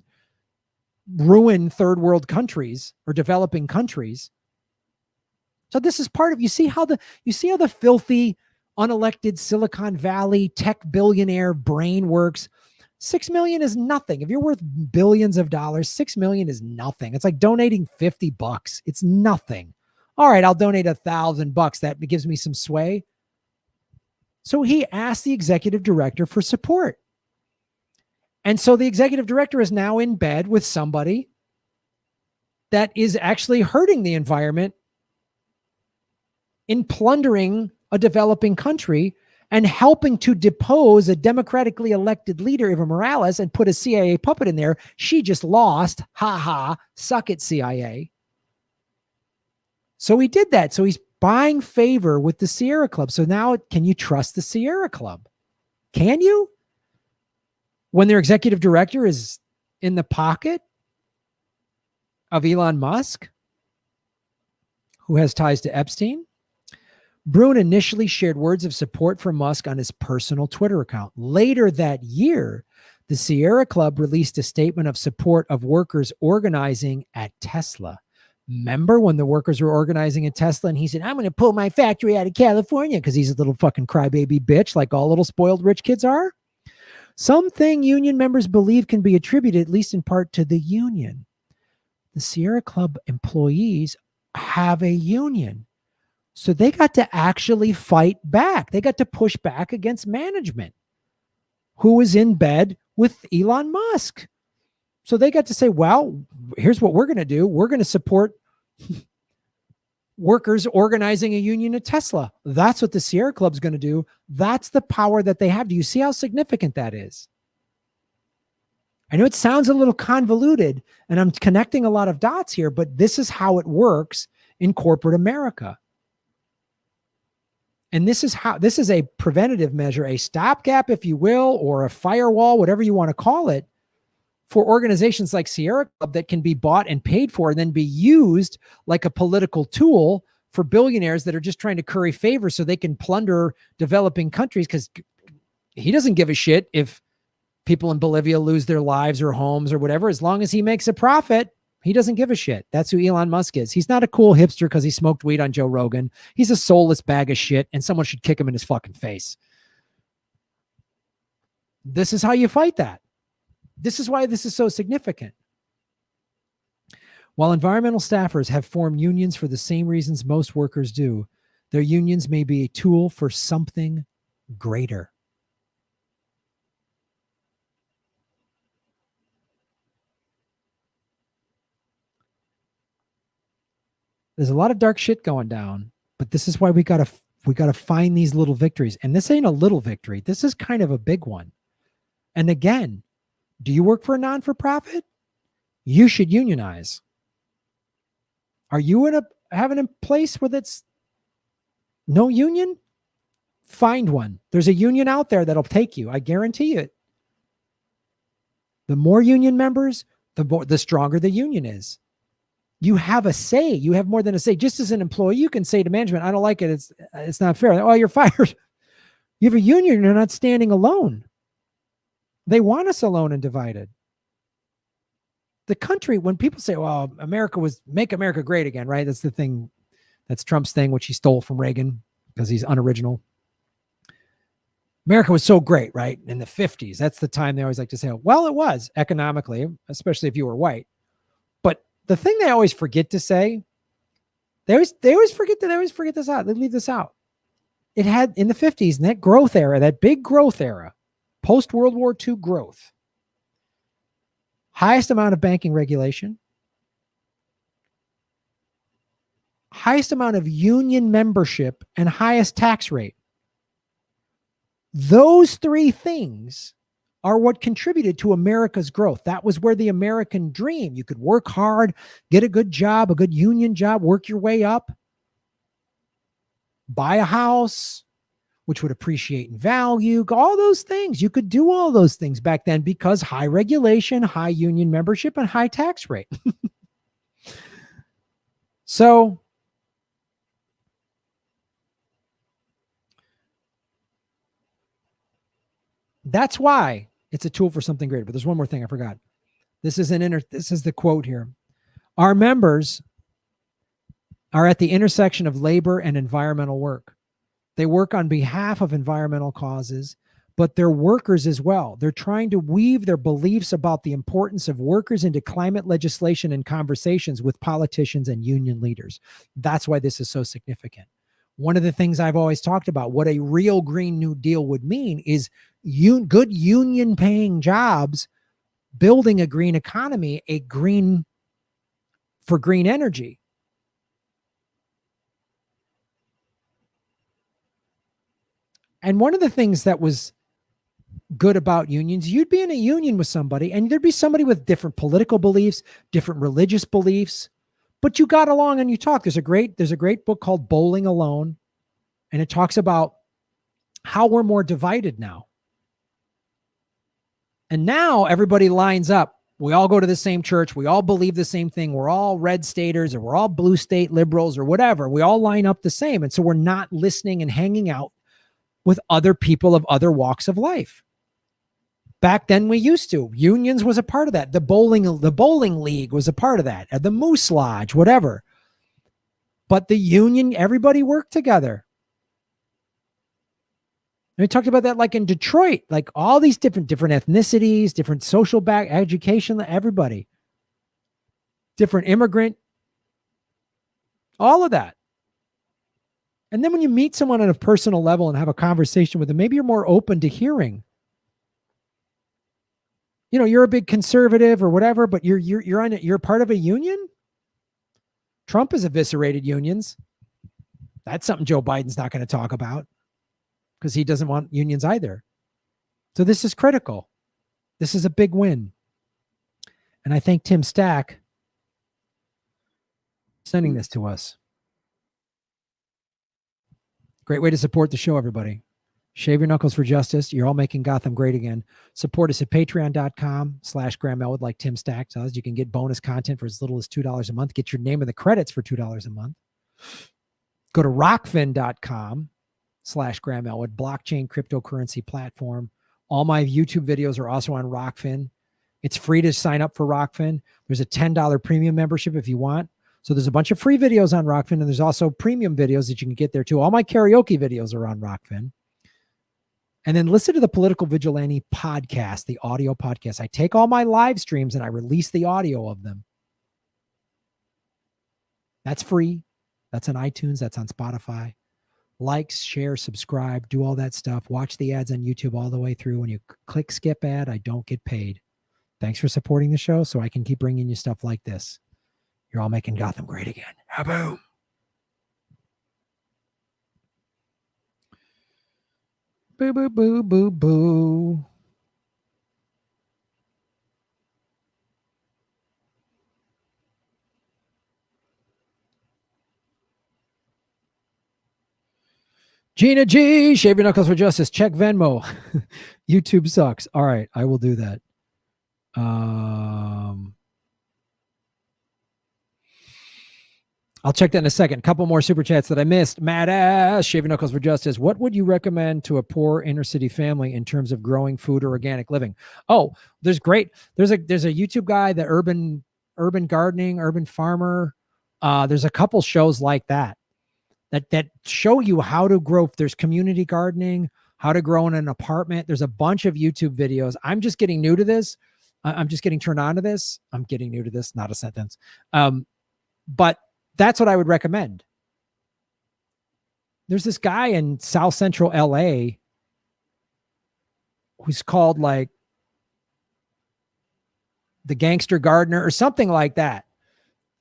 ruin third world countries or developing countries. So this is part of, you see how the filthy, unelected Silicon Valley tech billionaire brain works. $6 million is nothing. If you're worth billions of dollars, $6 million is nothing. It's like donating $50. It's nothing. All right, I'll donate $1,000. That gives me some sway. So he asked the executive director for support. And so the executive director is now in bed with somebody that is actually hurting the environment in plundering a developing country and helping to depose a democratically elected leader, Evo Morales, and put a CIA puppet in there. She just lost. Ha ha. Suck it, CIA. So he did that. So he's buying favor with the Sierra Club. So now, can you trust the Sierra Club? Can you? When their executive director is in the pocket of Elon Musk, who has ties to Epstein? Brune initially shared words of support for Musk on his personal Twitter account. Later that year, the Sierra Club released a statement of support of workers organizing at Tesla. Remember when the workers were organizing at Tesla and he said, I'm going to pull my factory out of California because he's a little fucking crybaby bitch like all little spoiled rich kids are? Something union members believe can be attributed, at least in part, to the union. The Sierra Club employees have a union. So they got to actually fight back. They got to push back against management who was in bed with Elon Musk. So they got to say, well, here's what we're going to do. We're going to support workers organizing a union at Tesla. That's what the Sierra Club's going to do. That's the power that they have. Do you see how significant that is? I know it sounds a little convoluted and I'm connecting a lot of dots here, but this is how it works in corporate America. And this is a preventative measure, a stopgap, if you will, or a firewall, whatever you want to call it, for organizations like Sierra Club that can be bought and paid for and then be used like a political tool for billionaires that are just trying to curry favor so they can plunder developing countries, because he doesn't give a shit if people in Bolivia lose their lives or homes or whatever. As long as he makes a profit, he doesn't give a shit. That's who Elon Musk is. He's not a cool hipster because he smoked weed on Joe Rogan. He's a soulless bag of shit, and someone should kick him in his fucking face. This is how you fight that. This is why this is so significant. While environmental staffers have formed unions for the same reasons most workers do, their unions may be a tool for something greater. There's a lot of dark shit going down, but this is why we gotta find these little victories. And this ain't a little victory. This is kind of a big one. And again, do you work for a non-for-profit? You should unionize. Are you having a place where it's no union? Find one. There's a union out there that'll take you. I guarantee it. The more union members, the stronger the union is. You have a say. You have more than a say. Just as an employee, you can say to management, I don't like it. It's not fair. Oh, you're fired. You have a union. You're not standing alone. They want us alone and divided. The country, when people say, well, make America great again, right? That's the thing. That's Trump's thing, which he stole from Reagan because he's unoriginal. America was so great, right? In the 50s. That's the time they always like to say, well, it was economically, especially if you were white. But the thing they always forget to say, they always forget this out. They leave this out. It had in the 50s, in that growth era, that big growth era, post-World War II growth, highest amount of banking regulation, highest amount of union membership, and highest tax rate. Those three things are what contributed to America's growth. That was where the American dream. You could work hard, get a good job, a good union job, work your way up, buy a house, which would appreciate in value, all those things. You could do all those things back then because high regulation, high union membership, and high tax rate. So that's why it's a tool for something greater. But there's one more thing I forgot. This is the quote here. Our members are at the intersection of labor and environmental work. They work on behalf of environmental causes, but they're workers as well. They're trying to weave their beliefs about the importance of workers into climate legislation and conversations with politicians and union leaders. That's why this is so significant. One of the things I've always talked about, what a real Green New Deal would mean is good union paying jobs, building a green economy, for green energy. And one of the things that was good about unions, you'd be in a union with somebody and there'd be somebody with different political beliefs, different religious beliefs, but you got along and you talk. There's a great book called Bowling Alone, and it talks about how we're more divided now. And now everybody lines up. We all go to the same church. We all believe the same thing. We're all red staters, or we're all blue state liberals, or whatever. We all line up the same. And so we're not listening and hanging out with other people of other walks of life. Back then we used to. Unions was a part of that. The bowling league was a part of that. The Moose Lodge, whatever. But the union, everybody worked together. And we talked about that like in Detroit, like all these different ethnicities, different social education, everybody. Different immigrant, all of that. And then when you meet someone on a personal level and have a conversation with them, maybe you're more open to hearing. You know, you're a big conservative or whatever, but you're part of a union. Trump has eviscerated unions. That's something Joe Biden's not going to talk about because he doesn't want unions either. So this is critical. This is a big win. And I thank Tim Stack for sending this to us. Great way to support the show, everybody. Shave your knuckles for justice. You're all making Gotham great again. Support us at patreon.com/Graham Elwood, like Tim Stack does. You can get bonus content for as little as $2 a month. Get your name in the credits for $2 a month. Go to rockfin.com/Graham Elwood, blockchain cryptocurrency platform. All my YouTube videos are also on Rockfin. It's free to sign up for Rockfin. There's a $10 premium membership if you want. So there's a bunch of free videos on Rockfin, and there's also premium videos that you can get there too. All my karaoke videos are on Rockfin. And then listen to the Political Vigilante podcast, the audio podcast. I take all my live streams and I release the audio of them. That's free. That's on iTunes. That's on Spotify. Like, share, subscribe, do all that stuff. Watch the ads on YouTube all the way through. When you click skip ad, I don't get paid. Thanks for supporting the show so I can keep bringing you stuff like this. You're all making Gotham great again. Boom. Boo, boo, boo, boo, boo. Gina G, shave your knuckles for justice. Check Venmo. YouTube sucks. All right, I will do that. I'll check that in a second. A couple more super chats that I missed. Mad ass, shave your knuckles for justice. What would you recommend to a poor inner city family in terms of growing food or organic living? Oh, there's a YouTube guy, the urban gardening, urban farmer. There's a couple shows like that show you how to grow. There's community gardening, how to grow in an apartment. There's a bunch of YouTube videos. I'm just getting new to this. I'm just getting turned on to this. I'm getting new to this, not a sentence. But that's what I would recommend. There's this guy in South Central LA who's called like the Gangster Gardener or something like that.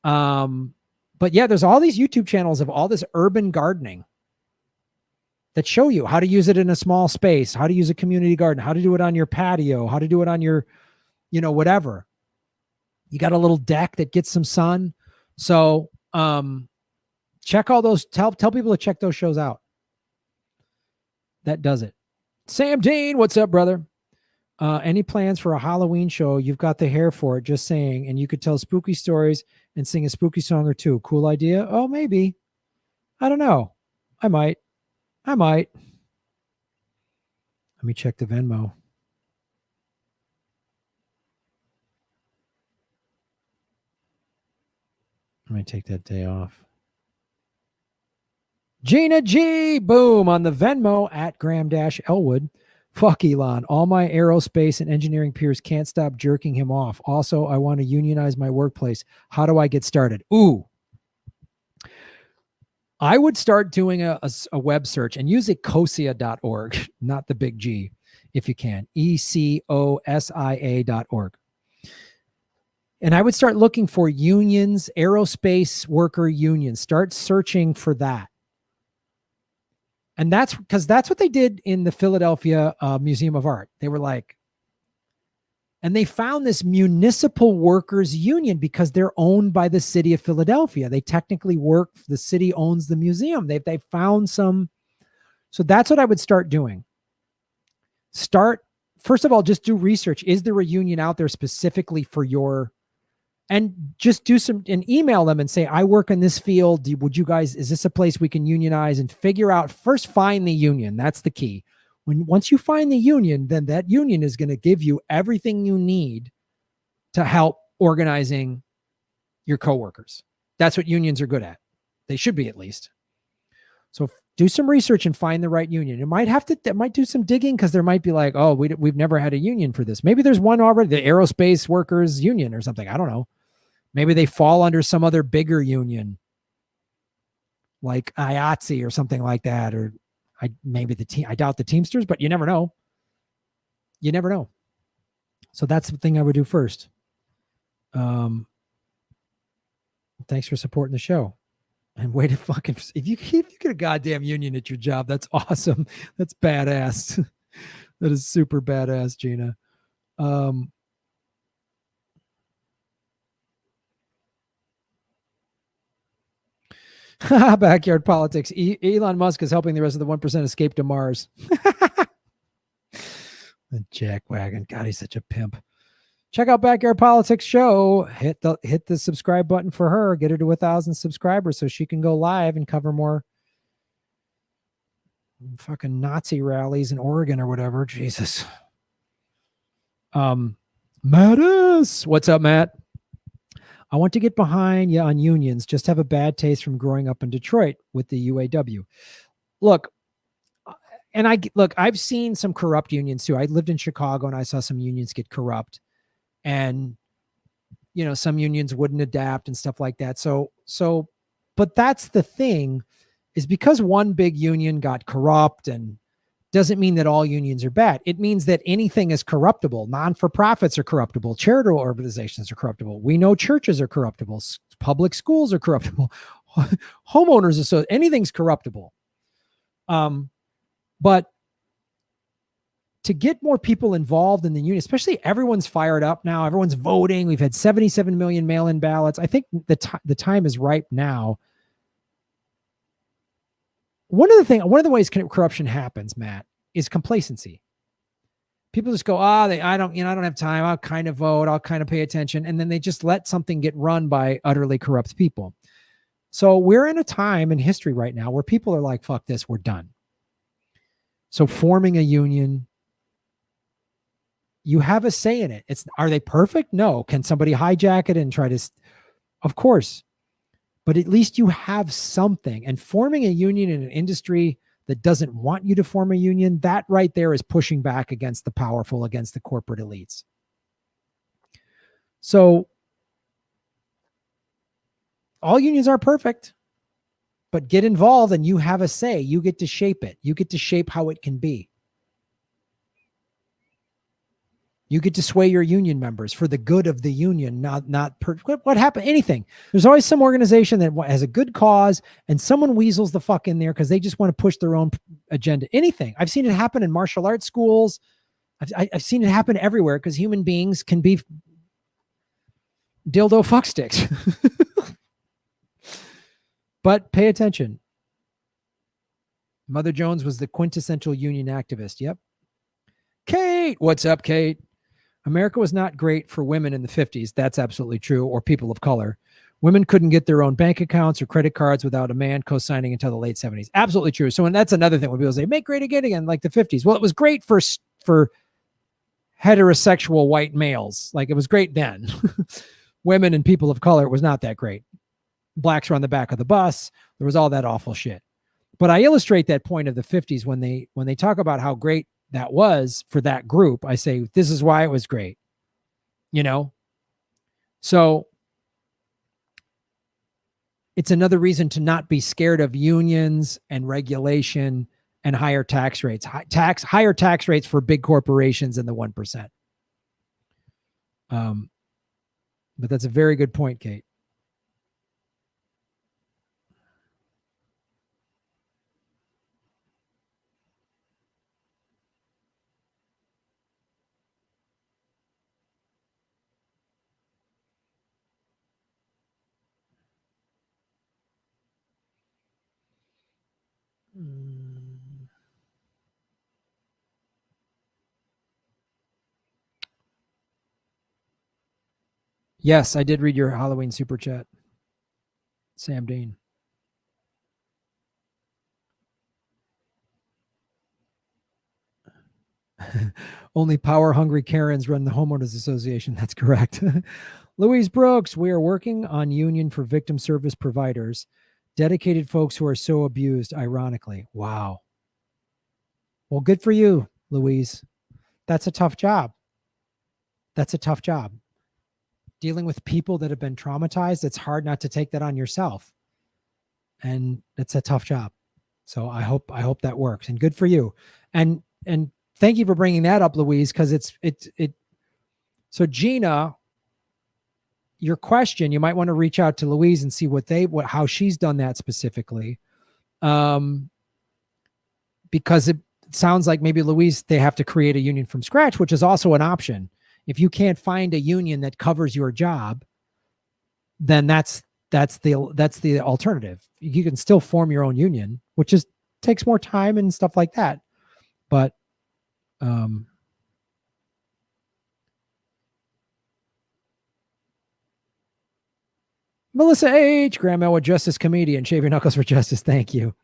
But yeah, there's all these YouTube channels of all this urban gardening that show you how to use it in a small space, how to use a community garden, how to do it on your patio, how to do it on your, whatever. You got a little deck that gets some sun. So, check all those, tell people to check those shows out. That does it. Sam Dean, what's up, brother? Any plans for a Halloween show? You've got the hair for it, just saying. And you could tell spooky stories and sing a spooky song or two. Cool idea? Oh, maybe. I don't know. I might. Let me check the Venmo. Let me take that day off. Gina G, boom, on the Venmo at Graham-Elwood Fuck Elon. All my aerospace and engineering peers can't stop jerking him off. Also, I want to unionize my workplace. How do I get started? Ooh. I would start doing a web search and use ecosia.org, not the big G, if you can. ECOSIA.org. And I would start looking for unions, aerospace worker unions. Start searching for that. And that's because that's what they did in the Philadelphia Museum of Art. They were like, and they found this municipal workers union because they're owned by the city of Philadelphia. They technically work, the city owns the museum. They found some. So that's what I would start doing. First of all, just do research. Is there a union out there specifically for your, and just do some, and email them and say, I work in this field. Would you guys, is this a place we can unionize? And figure out, first find the union. That's the key. Once you find the union, then that union is going to give you everything you need to help organizing your coworkers. That's what unions are good at. They should be, at least. So do some research and find the right union. It might do some digging, because there might be like, oh, we've never had a union for this. Maybe there's one already, the Aerospace Workers Union or something. I don't know. Maybe they fall under some other bigger union, like IATSE or something like that, or I doubt the Teamsters, but you never know. You never know. So that's the thing I would do first. Thanks for supporting the show. And way to fucking, if you get a goddamn union at your job, that's awesome. That's badass. That is super badass, Gina. Backyard politics. Elon Musk is helping the rest of the 1% escape to Mars. The jackwagon. God, he's such a pimp. Check out Backyard Politics Show. Hit the subscribe button for her. Get her to 1,000 subscribers so she can go live and cover more fucking Nazi rallies in Oregon or whatever. Jesus. Mattis. What's up, Matt? I want to get behind you on unions. Just have a bad taste from growing up in Detroit with the UAW. Look, I've seen some corrupt unions too. I lived in Chicago and I saw some unions get corrupt, and some unions wouldn't adapt and stuff like that. But that's the thing, is because one big union got corrupt, and doesn't mean that all unions are bad. It means that anything is corruptible. Non-for-profits are corruptible. Charitable organizations are corruptible. We know churches are corruptible. Public schools are corruptible. Homeowners, so anything's corruptible. But to get more people involved in the union, especially everyone's fired up now. Everyone's voting. We've had 77 million mail-in ballots. I think the time is ripe now. One of the ways corruption happens, Matt, is complacency. People just go, I don't have time. I'll kind of vote. I'll kind of pay attention. And then they just let something get run by utterly corrupt people. So we're in a time in history right now where people are like, fuck this, we're done. So forming a union, you have a say in it. Are they perfect? No. Can somebody hijack it and try to? Of course. But at least you have something. And forming a union in an industry that doesn't want you to form a union, that right there is pushing back against the powerful, against the corporate elites. So all unions are perfect, but get involved and you have a say. You get to shape it. You get to shape how it can be. You get to sway your union members for the good of the union, what happened? Anything. There's always some organization that has a good cause and someone weasels the fuck in there because they just want to push their own agenda. Anything. I've seen it happen in martial arts schools. I've seen it happen everywhere because human beings can be dildo fuck sticks. But pay attention. Mother Jones was the quintessential union activist. Yep. Kate. What's up, Kate? America was not great for women in the 50s. That's absolutely true. Or people of color. Women couldn't get their own bank accounts or credit cards without a man co-signing until the late 70s. Absolutely true. So, and that's another thing when people say, make great again, like the 50s. Well, it was great for heterosexual white males. Like it was great then. Women and people of color, it was not that great. Blacks were on the back of the bus. There was all that awful shit. But I illustrate that point of the 50s when they talk about how great that was for that group, I say, this is why it was great. So it's another reason to not be scared of unions and regulation and higher tax rates. Higher tax rates for big corporations than the 1%. But that's a very good point, Kate. Yes, I did read your Halloween super chat, Sam Dean. Only power-hungry Karens run the homeowners association. That's correct. Louise Brooks, we are working on union for victim service providers, dedicated folks who are so abused, ironically. Wow. Well, good for you, Louise. That's a tough job. That's a tough job. Dealing with people that have been traumatized, it's hard not to take that on yourself. And it's a tough job. So I hope that works, and good for you. And thank you for bringing that up, Louise, because it. So Gina, your question, you might want to reach out to Louise and see how she's done that specifically. Because it sounds like maybe Louise, they have to create a union from scratch, which is also an option. If you can't find a union that covers your job, then that's the alternative. You can still form your own union, which takes more time and stuff like that. But Melissa H. Graham Elwood, Justice Comedian, Shave Your Knuckles for Justice. Thank you.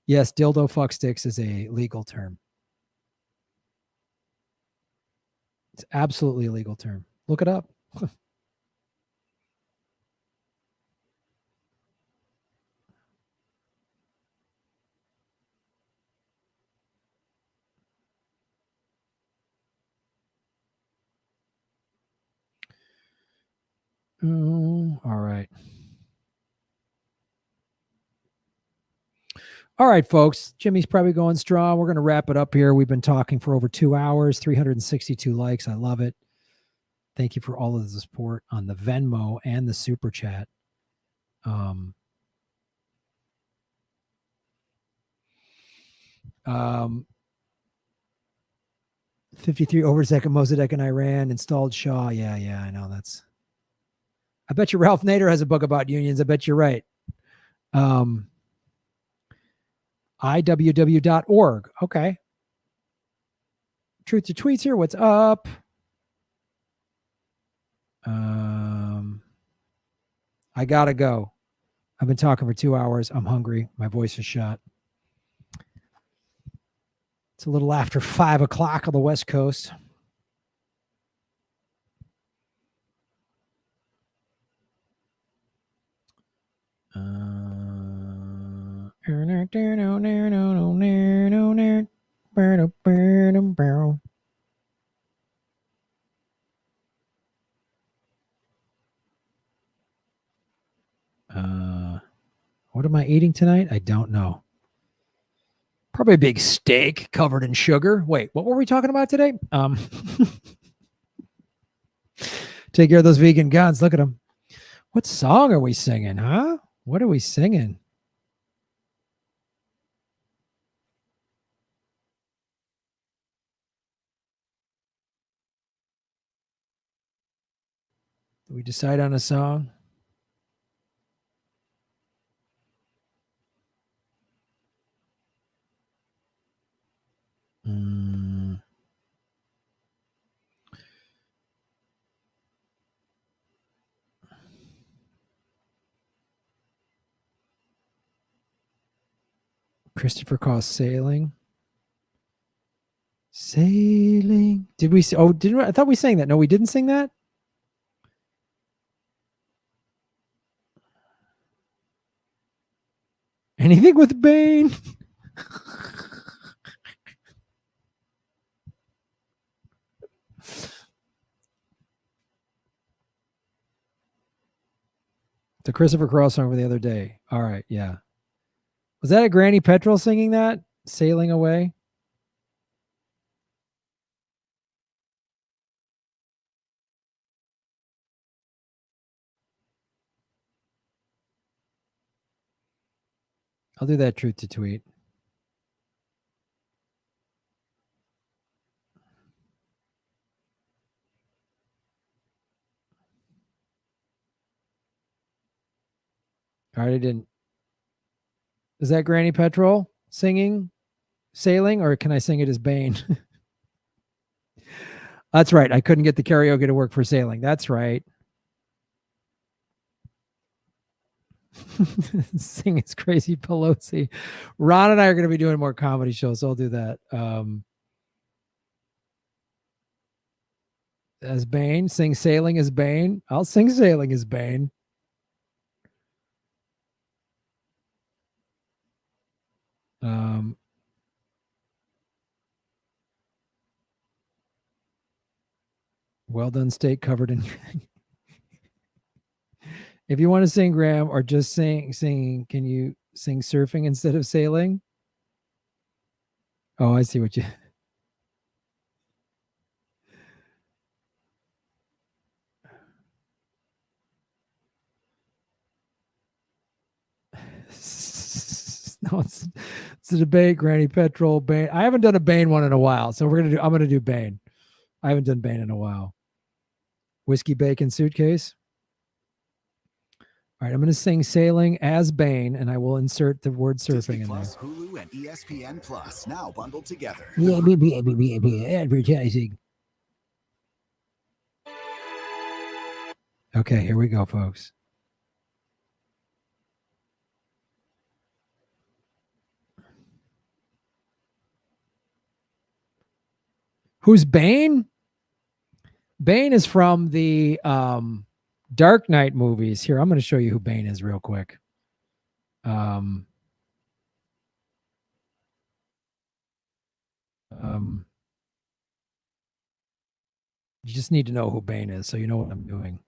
Yes, dildo fuck sticks is a legal term. It's absolutely a legal term. Look it up. All right. All right, folks. Jimmy's probably going strong. We're going to wrap it up here. We've been talking for over 2 hours, 362 likes. I love it. Thank you for all of the support on the Venmo and the super chat. 53 Overzek and Mossadegh in Iran, installed Shaw. Yeah, I know that's. I bet you Ralph Nader has a book about unions. I bet you're right. IWW.org. Okay. Truth to Tweets here. What's up? I gotta go. I've been talking for 2 hours. I'm hungry. My voice is shot. It's a little after 5 o'clock on the West Coast. What am I eating tonight? I don't know. Probably a big steak covered in sugar. Wait, what were we talking about today? Take care of those vegan guns. Look at them. What song are we singing, huh? What are we singing? Did we decide on a song? Christopher Cross Sailing. Sailing. Did we? Oh, didn't I thought we sang that? No, we didn't sing that. Anything with Bane. The Christopher Cross song from the other day. All right, yeah. Was that a Granny Petrol singing that? Sailing Away? I'll do that truth to tweet. All right, I didn't. Is that Granny Petrol singing Sailing, or can I sing it as Bane? That's right. I couldn't get the karaoke to work for Sailing. That's right. Sing as Crazy Pelosi. Ron and I are going to be doing more comedy shows, so I'll do that. As Bane, sing Sailing as Bane. I'll sing Sailing as Bane. Well done, steak covered in. If you want to sing, Graham, or just singing, can you sing surfing instead of sailing? Oh, I see what you. No, it's a debate. Granny Petrol, Bane. I haven't done a Bane one in a while, so I'm gonna do Bane. I haven't done Bane in a while. Whiskey Bacon Suitcase. All right, I'm going to sing Sailing as Bane, and I will insert the word surfing in there. Hulu and ESPN Plus now bundled together. Advertising. Okay, here we go, folks. Who's Bane? Bane is from the Dark Knight movies. Here, I'm going to show you who Bane is real quick. You just need to know who Bane is, so you know what I'm doing.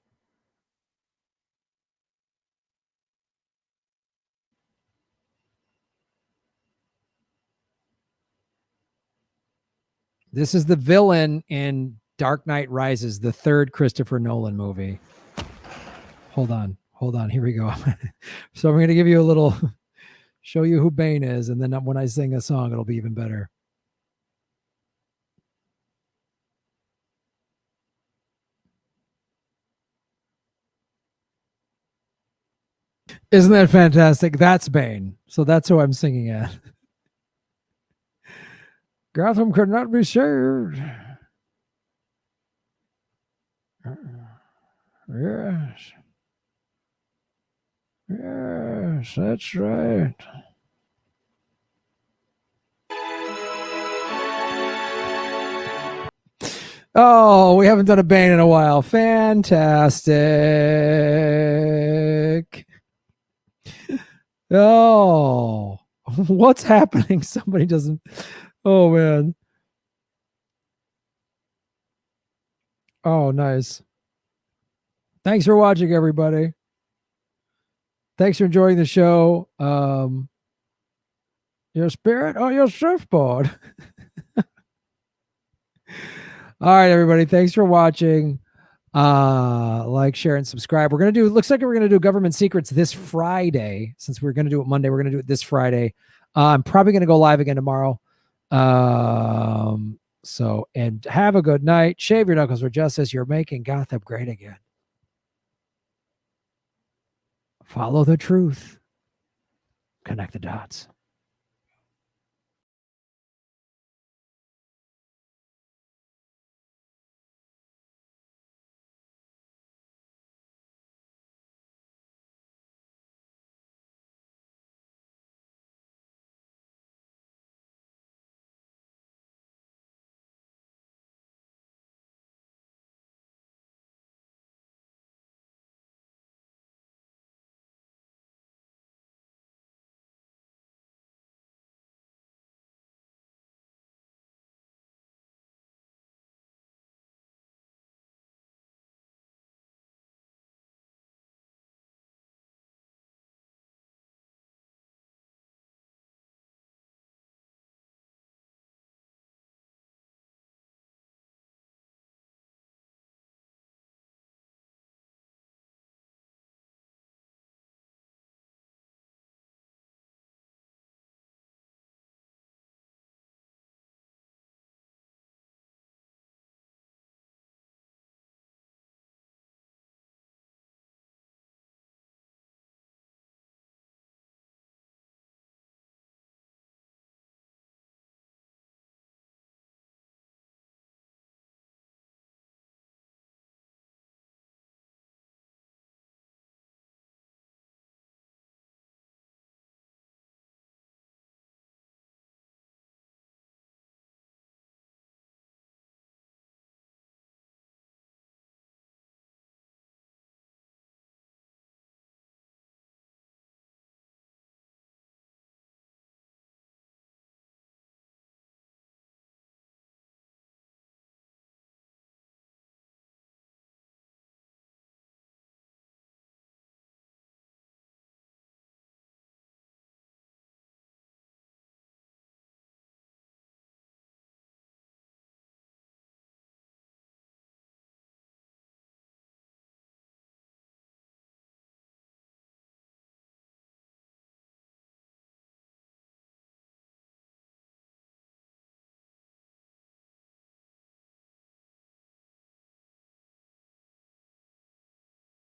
This is the villain in Dark Knight Rises, the third Christopher Nolan movie. Hold on. Here we go. So I'm going to give you a little, show you who Bane is, and then when I sing a song, it'll be even better. Isn't that fantastic? That's Bane. So that's who I'm singing at. Gotham could not be saved. Yes. Yes, that's right. Oh, we haven't done a Bane in a while. Fantastic. Oh, what's happening? Somebody doesn't. Oh, man. Oh, nice. Thanks for watching, everybody. Thanks for enjoying the show. Your spirit? Oh, your surfboard. All right, everybody. Thanks for watching. Like, share, and subscribe. Looks like we're gonna do Government Secrets this Friday. Since we're gonna do it Monday, we're gonna do it this Friday. I'm probably gonna go live again tomorrow. So, and have a good night. Shave your knuckles for justice. You're making Gotham great again. Follow the truth. Connect the dots.